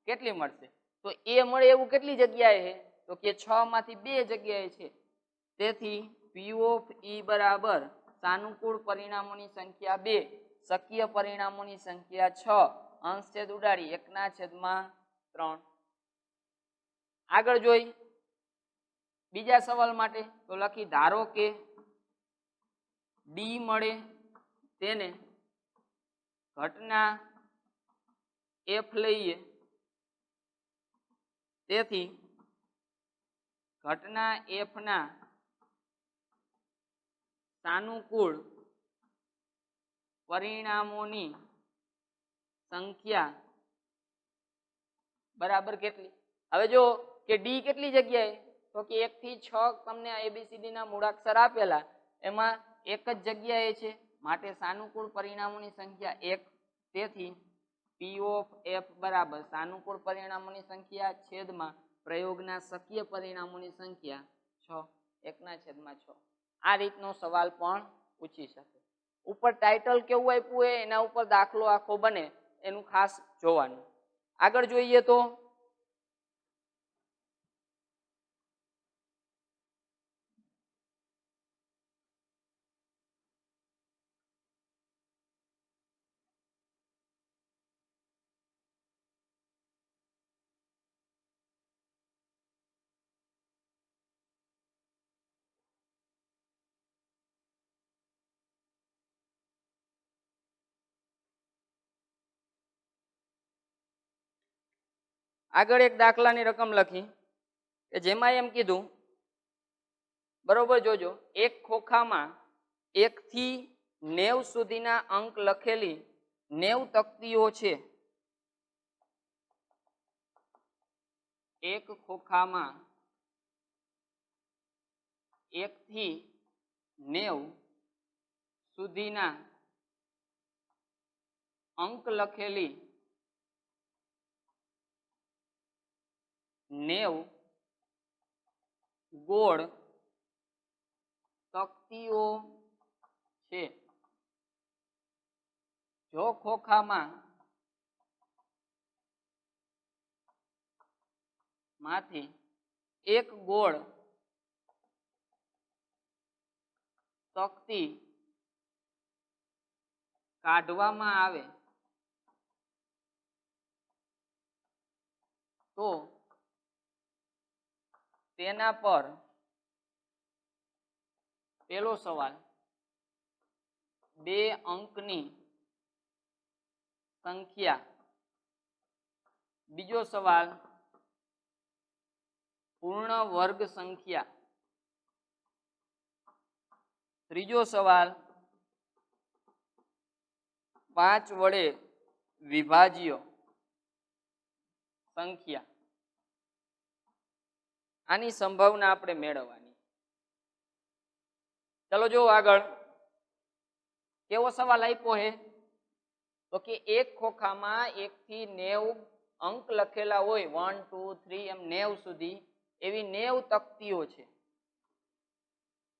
કેટલી મળશે? તો A મળે એવું કેટલી જગ્યાએ છે તો કે 6 માંથી 2 જગ્યાએ છે. તેથી P of E બરાબર સાનુકૂળ પરિણામોની સંખ્યા 2, શક્ય પરિણામોની સંખ્યા 6, અંશ છેદ ઉડાડી 1/3. આગળ જોઈ બીજા સવાલ માટે તો લખી ધારો કે D મળે તેને ઘટના F લઈએ. તેથી ઘટના F ના સાનુકૂળ પરિણામોની સંખ્યા બરાબર કેટલી? હવે જો કે D કેટલી જગ્યાએ તો કે 1 થી 6 તમને ABCD ના મૂળાક્ષર આપેલા એમાં એક જ જગ્યાએ છે, માટે સાનુકૂળ પરિણામોની સંખ્યા 1. તેથી P પી ઓફ એફ બરાબર સાનુકૂળ પરિણામોની સંખ્યા છેદમાં પ્રયોગના શક્ય પરિણામોની સંખ્યા 6 1/6. આ રીતનો સવાલ પણ પૂછી શકે. ઉપર ટાઇટલ કેવું આપ્યું હોય એના ઉપર દાખલો આખો બને એનું ખાસ જોવાનું. આગળ જોઈએ તો આગળ એક દાખલાની રકમ લખી કે જેમાં એમ કીધું બરોબર જોજો એક ખોખામાં 1 થી 90 સુધીના અંક લખેલી 90 તકતીઓ છે. એક ખોખામાં 1 થી 90 સુધીના અંક લખેલી 90 ગોળ તકતીઓ છે. જો ખોખામાં માંથી એક ગોળ તકતી કાઢવામાં આવે તો તેના પર પેલો સવાલ 2 અંકની સંખ્યા, બીજો સવાલ પૂર્ણ વર્ગ સંખ્યા, ત્રીજો સવાલ 5 વડે વિભાજ્ય સંખ્યા. આની સંભાવના આપણે મેળવવાની. ચલો જો આગળ કેવો સવાલ આપ્યો છે તો કે એક ખોખામાં 1 થી 90 અંક લખેલા હોય 1 2 3 એમ 90 સુધી એવી 90 તકતીઓ છે.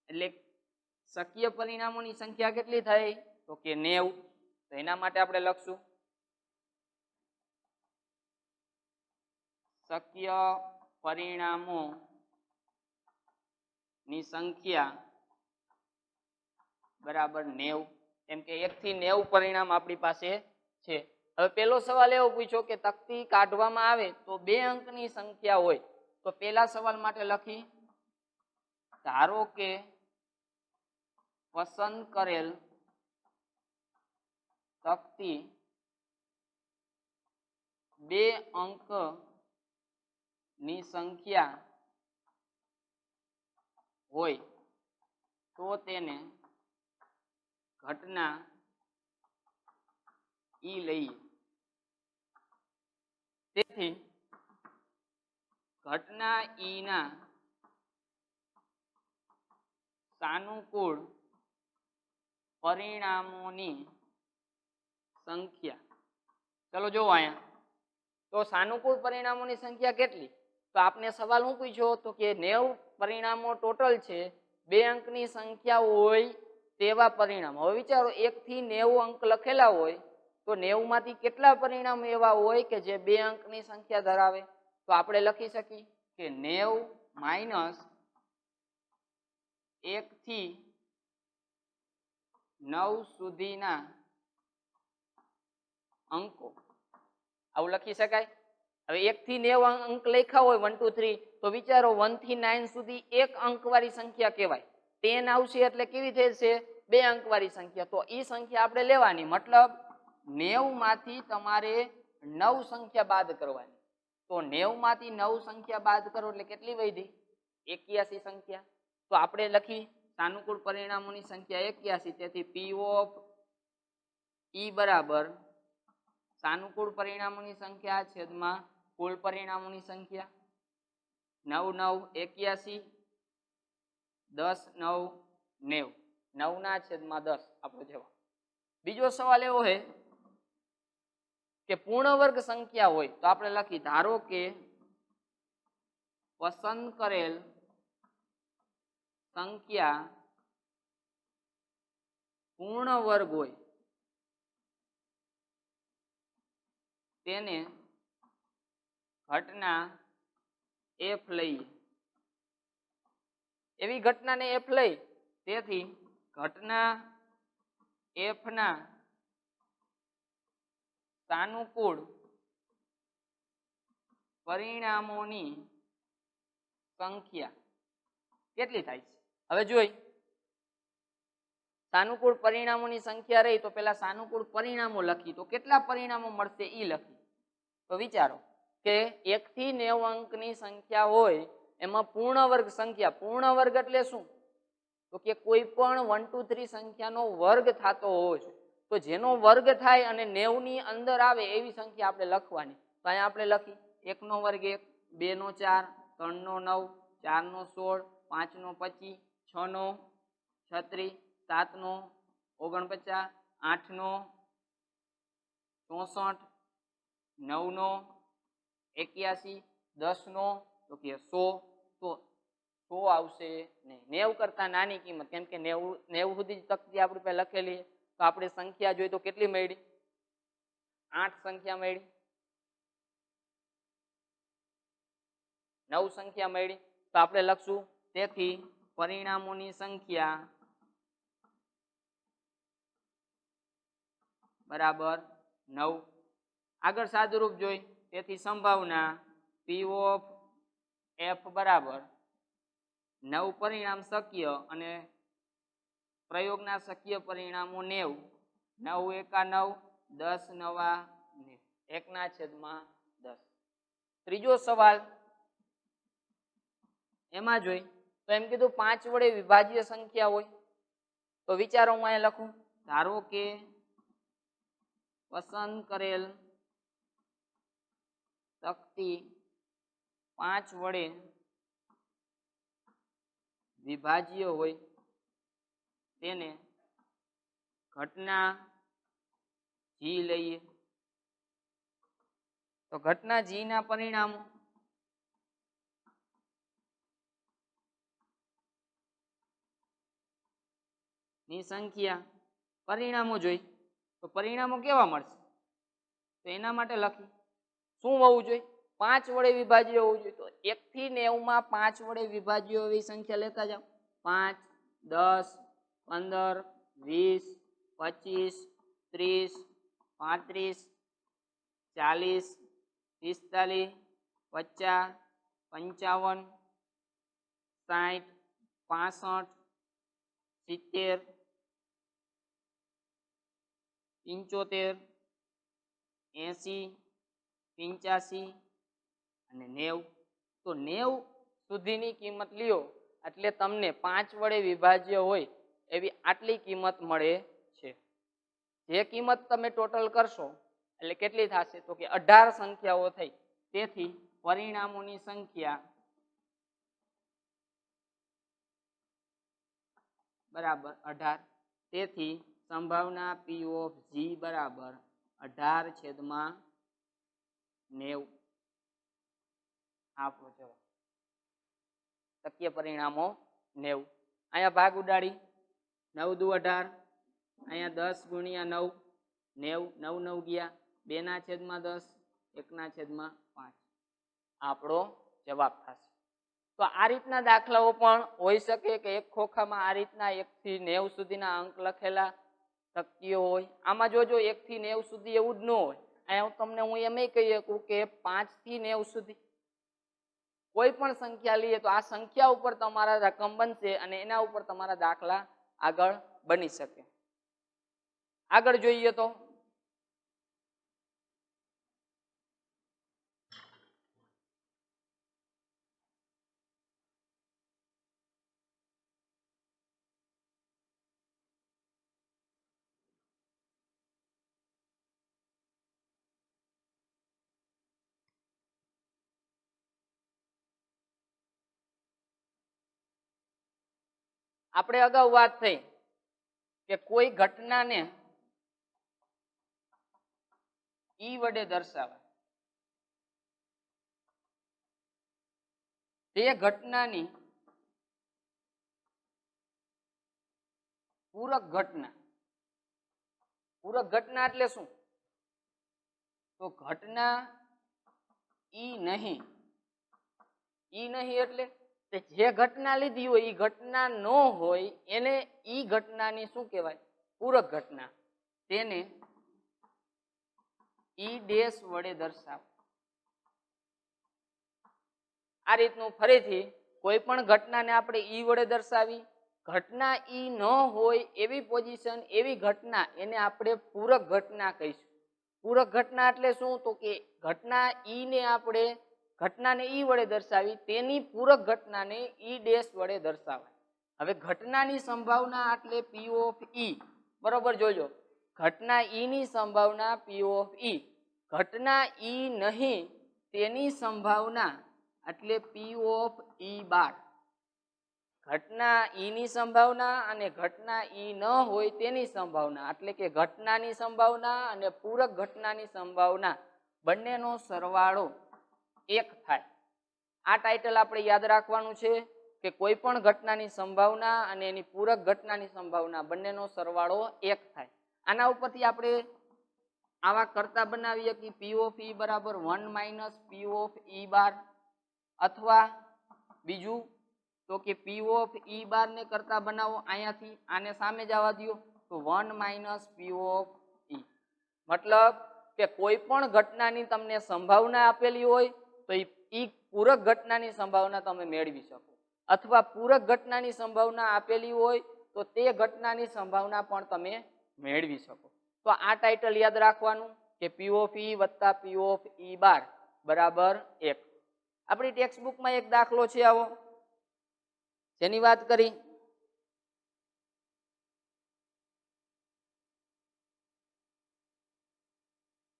એટલે શક્ય પરિણામોની સંખ્યા કેટલી થાય તો કે 90. તો એના માટે આપણે લખશું શક્ય પરિણામો ની સંખ્યા બરાબર 90. એમ કે 1 થી 90 પરિણામ આપણી પાસે છે. હવે પેલો સવાલ એવો પૂછ્યો કે તકતી કાઢવામાં આવે તો 2 અંકની સંખ્યા હોય. તો પેલા સવાલ માટે લખી ધારો કે પસંદ કરેલ તકતી 2 અંક ની સંખ્યા હોય તો તેને ઘટના ઈ લઈએ. તેથી ઘટના ઈ ના સાનુકૂળ પરિણામોની સંખ્યા. ચલો જો અહીંયા તો સાનુકૂળ પરિણામોની સંખ્યા કેટલી? તો આપને સવાલ શું પૂછ્યો તો કે 90 પરિણામો ટોટલ છે, 2 અંકની સંખ્યા હોય તેવા પરિણામ. હવે વિચારો 1 થી 90 અંક લખેલા હોય તો 90 માંથી કેટલા પરિણામ એવા હોય કે જે 2 અંકની સંખ્યા ધરાવે? તો આપણે લખી શકીએ કે 90 માઇનસ 1 થી 9 સુધીના અંકો. આવું લખી શકાય. હવે 1 થી 90 અંક લખ્યા હોય 1 2 3 તો વિચારો 1 થી 9 સુધી એક અંકવાળી સંખ્યા કહેવાય. 10 આવશે એટલે કેવી થશે? 2 અંકવાળી સંખ્યા. તો એ સંખ્યા આપણે લેવાની, મતલબ 90 માંથી તમારે 9 સંખ્યા બાદ કરવાની. તો 90 માંથી 9 સંખ્યા બાદ કરો એટલે કેટલી વધી? 81 સંખ્યા. તો આપણે લખી સાનુકૂળ પરિણામોની સંખ્યા 81. તેથી પી ઓફ ઈ બરાબર સાનુકૂળ પરિણામોની સંખ્યા છેદમાં કુલ પરિણામોની સંખ્યા. 9 9 81, 10 9 90. 9 ના છેદમાં 10 આપણો જવાબ. બીજો સવાલ એવો છે કે પૂર્ણ વર્ગ સંખ્યા હોય તો આપણે લખી ધારો કે પસંદ કરેલ સંખ્યા પૂર્ણ વર્ગ હોય તેને ઘટના f લઈએ. એવી ઘટનાને f લઈ તેથી ઘટના f ના સાનુકૂળ પરિણામોની સંખ્યા કેટલી થાય છે? હવે જોઈ સાનુકૂળ પરિણામોની સંખ્યા રહી તો પેલા સાનુકૂળ પરિણામો લખી તો કેટલા પરિણામો મળશે ઈ લખી. તો વિચારો કે 1 થી 90 અંકની સંખ્યા હોય એમાં પૂર્ણ વર્ગ સંખ્યા, પૂર્ણ વર્ગ એટલે શું? તો કે કોઈ પણ 1 2 3 સંખ્યાનો વર્ગ થતો હોય તો જેનો વર્ગ થાય અને 90 ની અંદર આવે એવી સંખ્યા આપણે લખવાની. તો અહીંયા આપણે લખી 1 નો વર્ગ 1, 2 નો 4, 3 નો 9, 4 નો 16, 5 નો 25, 6 નો 36, 7 નો 49, 8 નો 64, 9 નો 81, 10 નો તો કે 100. તો 100 આવશે નહીં. 90 કરતા નાની કિંમત, કેમ કે 90 સુધી તકતી આપણી પાસે લખેલી તો આપણે સંખ્યા જોઈ તો કેટલી મળી? 8 સંખ્યા મળી, 9 સંખ્યા મળી. તો આપણે લખશું તેથી પરિણામોની સંખ્યા બરાબર 9. આગળ સાદુરૂપ જોઈ તેથી સંભાવના P of f બરાબર 9 પરિણામ શક્ય અને પ્રયોગના શક્ય પરિણામો 90. 9 એકા 9, 10 નવા 1/10. ત્રીજો સવાલ એમાં જોઈ તો એમ કીધું 5 વડે વિભાજ્ય સંખ્યા હોય તો વિચારો હું અહીંયા લખું ધારો કે પસંદ કરેલ તકતી 5 વડે વિભાજ્ય હોય તેને ઘટના જી લઈએ. તો ઘટના જી ના પરિણામો ની સંખ્યા પરિણામો જોઈ તો પરિણામો કેવા મળશે? તો એના માટે લખી શું હોવું જોઈએ? 5 વડે વિભાજ્ય હોવું જોઈએ. તો 1 થી 90 માં 5 વડે વિભાજ્ય એવી સંખ્યા લેતા જાઓ. 5, 10, 15, 20, 25, 30, 35, 40, 45, 50, 55, 60, 65, 70, 75, 80, 85 અને 90. તો 90 સુધીની કિંમત લ્યો એટલે તમને 5 વડે વિભાજ્ય હોય એવી આટલી કિંમત મળે છે. જે કિંમત તમે ટોટલ કરશો એટલે કેટલી થશે? તો કે 18 સંખ્યાઓ થઈ. તેથી પરિણામોની સંખ્યા બરાબર 18. તેથી સંભાવના P of G બરાબર 18/90. આપણો જવાબ શક્ય પરિણામો 90. અહીંયા ભાગ ઉડાડી 9 દુ 18, અહીંયા 10 ગુણ્યા 9 90, 9 9 ગયા 2/10, 1/5. આપણો જવાબ થશે. તો આ રીતના દાખલાઓ પણ હોઈ શકે કે એક ખોખામાં આ રીતના 1 થી 90 સુધીના અંક લખેલા તકતીઓ હોય. આમાં જોજો 1 થી 90 સુધી એવું જ ન હોય. અહીંયા તમને હું એમ કહી શકું કે 5 થી 90 સુધી કોઈ પણ સંખ્યા લઈએ તો આ સંખ્યા ઉપર તમારા રકમ બનશે અને એના ઉપર તમારા દાખલા આગળ બની શકે. આગળ જોઈએ તો આપણે અગાઉ વાત થઈ કે કોઈ ઘટનાને ઈ વડે દર્શાવાય. તે ઘટનાની પૂરક ઘટના. પૂરક ઘટના એટલે શું? તો ઘટના ઈ નહીં. ઈ નહીં એટલે જે ઘટના લીધી હોય એ ઘટના ન હોય એને ઈ ઘટનાની શું કહેવાય? પૂરક ઘટના. તેને ઈ ડેશ વડે દર્શાવ. આ રીતનું ફરીથી કોઈ પણ ઘટનાને આપણે ઈ વડે દર્શાવી, ઘટના ઈ ન હોય એવી પોઝિશન, એવી ઘટના એને આપણે પૂરક ઘટના કહીશું. પૂરક ઘટના એટલે શું? તો કે ઘટના ઈ ને આપણે ઘટનાને ઈ વડે દર્શાવી, તેની પૂરક ઘટનાને ઈ ડેશ વડે દર્શાવાય. હવે ઘટનાની સંભાવના એટલે પી ઓફ ઈ. બરોબર જોજો, ઘટના ઈ ની સંભાવના પી ઓફ ઈ. ઘટના ઈ નહીં તેની સંભાવના એટલે પી ઓફ ઈ બાર. ઘટના ઈ ની સંભાવના અને ઘટના ઈ ન હોય તેની સંભાવના એટલે કે ઘટનાની સંભાવના અને પૂરક ઘટનાની સંભાવના બંનેનો સરવાળો એક થાય. આ ટાઇટલ આપણે યાદ રાખવાનું છે કે કોઈ પણ ઘટનાની સંભાવના અને એની પૂરક ઘટનાની સંભાવના બંનેનો સરવાળો એક થાય. આના ઉપરથી આપણે આવા કરતા બનાવીએ કે પી ઓફ ઈ બરાબર 1 માઇનસ પી ઓફ ઈ બાર, અથવા બીજું તો કે પી ઓફ ઈ બાર ને કરતા બનાવો અહીંયાથી, આને સામે જવા દો તો 1 માઇનસ પી ઓફ ઈ. મતલબ કે કોઈ પણ ઘટનાની તમને સંભાવના આપેલી હોય તો ઈ પૂરક ઘટનાની સંભાવના તમે મેળવી શકો, અથવા પૂરક ઘટનાની સંભાવના આપેલી હોય તો તે ઘટનાની સંભાવના પણ તમે મેળવી શકો. તો આ ટાઇટલ યાદ રાખવાનું કે પી ઓફ ઈ વત્તા પી ઓફ ઈ બાર બરાબર 1. આપણી ટેક્સ્ટ બુકમાં એક દાખલો છે આવો, જેની વાત કરી.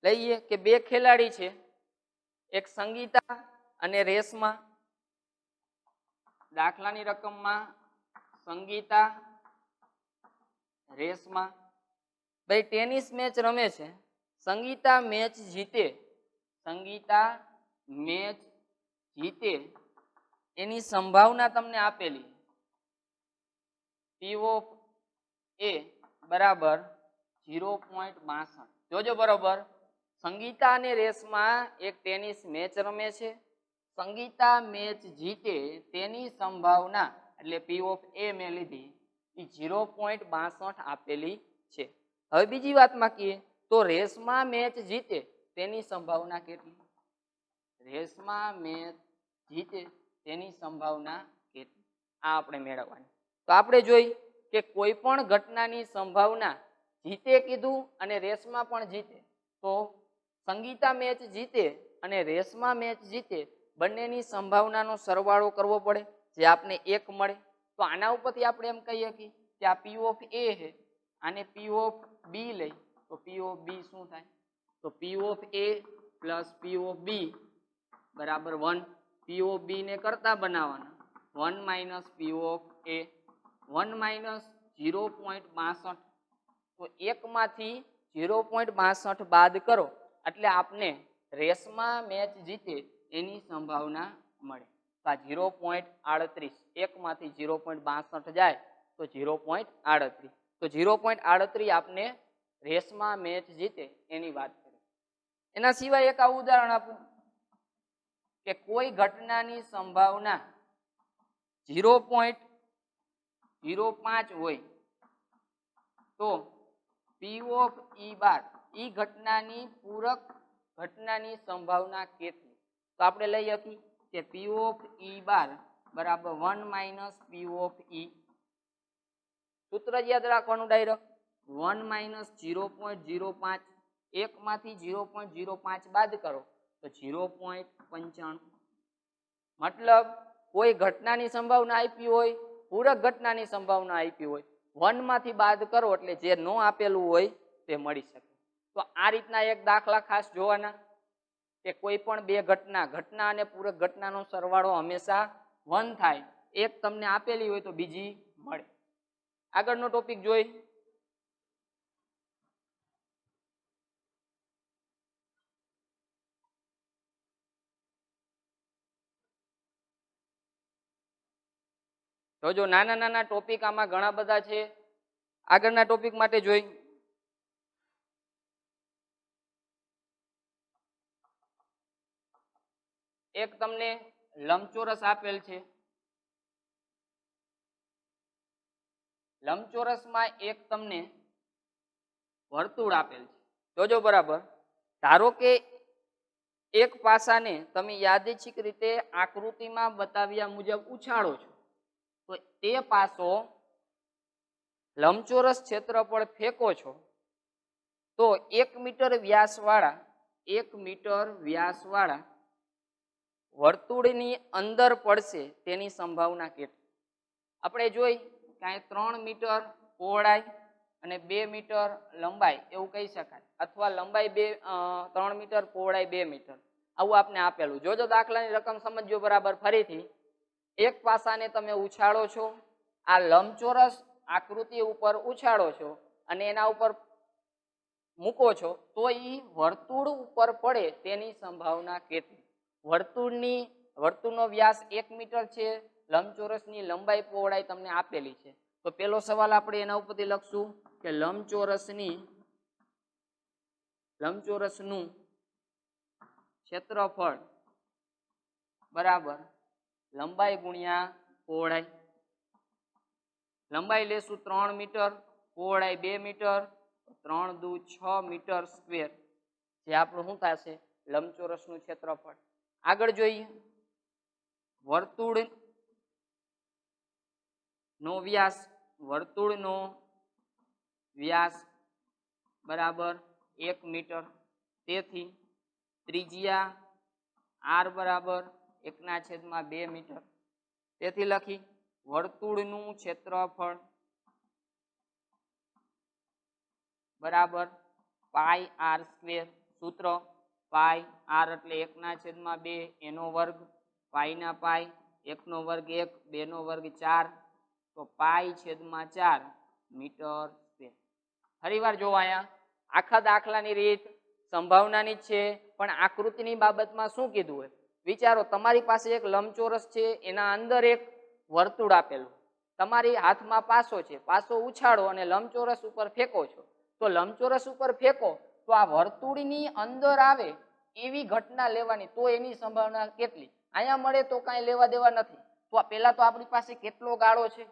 લઈએ કે બે ખેલાડી છે, એક સંગીતા અને રેશમા. દાખલાની રકમમાં સંગીતા, રેશમા ભાઈ ટેનિસ મેચ રમે છે. સંગીતા મેચ જીતે, સંગીતા મેચ જીતે એની સંભાવના તમને આપેલી પી ઓફ એ બરાબર 0.62. જોજો બરોબર, સંગીતા અને રેશમા એક ટેનિસ મેચ રમે છે. સંગીતા મેચ જીતે તેની સંભાવના એટલે પી ઓફ એ મેં લીધી એ 0.62 આપેલી છે. હવે બીજી વાતમાં કહીએ તો રેશમા મેચ જીતે તેની સંભાવના કેટલી? રેશમા મેચ જીતે તેની સંભાવના કેટલી? આ આપણે મેળવવાની. તો આપણે જોઈ કે કોઈ પણ ઘટનાની સંભાવના જીતે કીધું અને રેશમા પણ જીતે, તો સંગીતા મેચ જીતે અને રેશમા મેચ જીતે બંનેની સંભાવનાનો સરવાળો કરવો પડે, જે આપણે 1 મળે. તો આના ઉપરથી આપણે એમ કહીએ કે આ પી ઓફ એ છે, આને પી ઓફ બી લઈ તો પી ઓફ બી શું થાય? તો P of A plus P of B બરાબર 1. પી ઓફ બી ને કરતા બનાવવાના 1 minus P of A, 1 minus 0.62. તો 1 માંથી 0.62 બાદ કરો એટલે આપને રેશમા મેચ જીતે એની સંભાવના મળે. તો આ 0.38, 1 માંથી 0.62 જાય તો 0.38. તો 0.38 આપને રેશમા મેચ જીતે એની વાત કરી. એના સિવાય એક આવું ઉદાહરણ આપું કે કોઈ ઘટનાની સંભાવના 0.05 હોય તો પી ઓફ ઈ બાર ઈ ઘટનાની પૂરક ઘટનાની સંભાવના કેટલી? તો આપણે લઈ શકીએ કે પી ઓફ ઈ બાર બરાબર 1 માઇનસ પી ઓફ ઈ. સૂત્ર યાદ રાખવાનું ડાયરેક્ટ 1 માઇનસ 0.05, 1 માંથી 0.05 બાદ કરો તો 0.95. મતલબ કોઈ ઘટનાની સંભાવના આપી હોય, પૂરક ઘટનાની સંભાવના આપી હોય, 1 માંથી બાદ કરો એટલે જે નો આપેલું હોય તે મળી શકે. તો આ રીતના એક દાખલા ખાસ જોવાના કે કોઈ પણ બે ઘટના અને પૂરક ઘટનાનો સરવાળો હંમેશા 1 થાય. એક તમને આપેલી હોય તો બીજી મળે. આગળનો ટોપિક જોઈ. જોજો નાના નાના ટોપિક આમાં ઘણા બધા છે. આગળના ટોપિક માટે જોઈ એક તમને લંબચોરસ આપેલ છે. લંબચોરસમાં એક તમને વર્તુળ આપેલ છે. જોજો બરાબર. ધારો કે એક પાસાને તમે યાદચ્છિક રીતે આકૃતિમાં બતાવ્યા મુજબ ઉછાળો છો તો તે પાસો લંબચોરસ ક્ષેત્રફળ ફેંકો છો તો 1 મીટર વ્યાસવાળા વર્તુળની અંદર પડશે તેની સંભાવના કેટલી? આપણે જોઈ કે 3 મીટર પહોળાઈ અને 2 મીટર લંબાઈ એવું કહી શકાય, અથવા લંબાઈ 3 મીટર પહોળાઈ 2 મીટર આવું આપને આપેલું. જોજો દાખલાની રકમ સમજજો બરાબર. ફરીથી એક પાસાને તમે ઉછાળો છો, આ લંબચોરસ આકૃતિ ઉપર ઉછાળો છો અને એના ઉપર મૂકો છો તો ઈ વર્તુળ ઉપર પડે તેની સંભાવના કેટલી? વર્તુળનો વ્યાસ 1 મીટર છે, લંબચોરસની લંબાઈ પહોળાઈ તમને આપેલી છે. તો પેલો સવાલ આપણે એના ઉપરથી લખશું કે લંબચોરસનું ક્ષેત્રફળ બરાબર લંબાઈ ગુણ્યા પહોળાઈ. લંબાઈ લેશું 3 મીટર, પહોળાઈ 2 મીટર, 3 દુ 6 મીટર સ્ક્વેર, જે આપણું શું થશે? લંબચોરસનું ક્ષેત્રફળ. આગળ જોઈએ, વર્તુળનો વ્યાસ બરાબર 1 મીટર, તેથી ત્રિજ્યા r બરાબર 1/2 મીટર. તેથી લખી વર્તુળનું ક્ષેત્રફળ બરાબર પાઈ r સ્ક્વેર. સૂત્ર પાઈ r એટલે 1/2 એનો વર્ગ, પાઈ ના પાઈ, 1 નો વર્ગ 1, 2 નો વર્ગ 4, તો પાઈ/4 મીટર સ્ક્વેર. ફરીવાર જો અહીંયા આખા દાખલાની રીત સંભાવનાની જ છે, પણ આકૃતિની બાબતમાં શું કીધું હોય વિચારો. તમારી પાસે એક લંબચોરસ છે, એના અંદર એક વર્તુળ આપેલું, તમારી હાથમાં પાસો છે, પાસો ઉછાળો અને લંબચોરસ ઉપર ફેંકો છો. તો લંબચોરસ ઉપર ફેંકો તો આ વર્તુળની અંદર આવે એવી ઘટના લેવાની, તો એની સંભાવના કેટલી? અહીંયા મળે તો કાંઈ લેવા દેવા નથી. તો પેલા તો આપણી પાસે કેટલો ગાળો છે?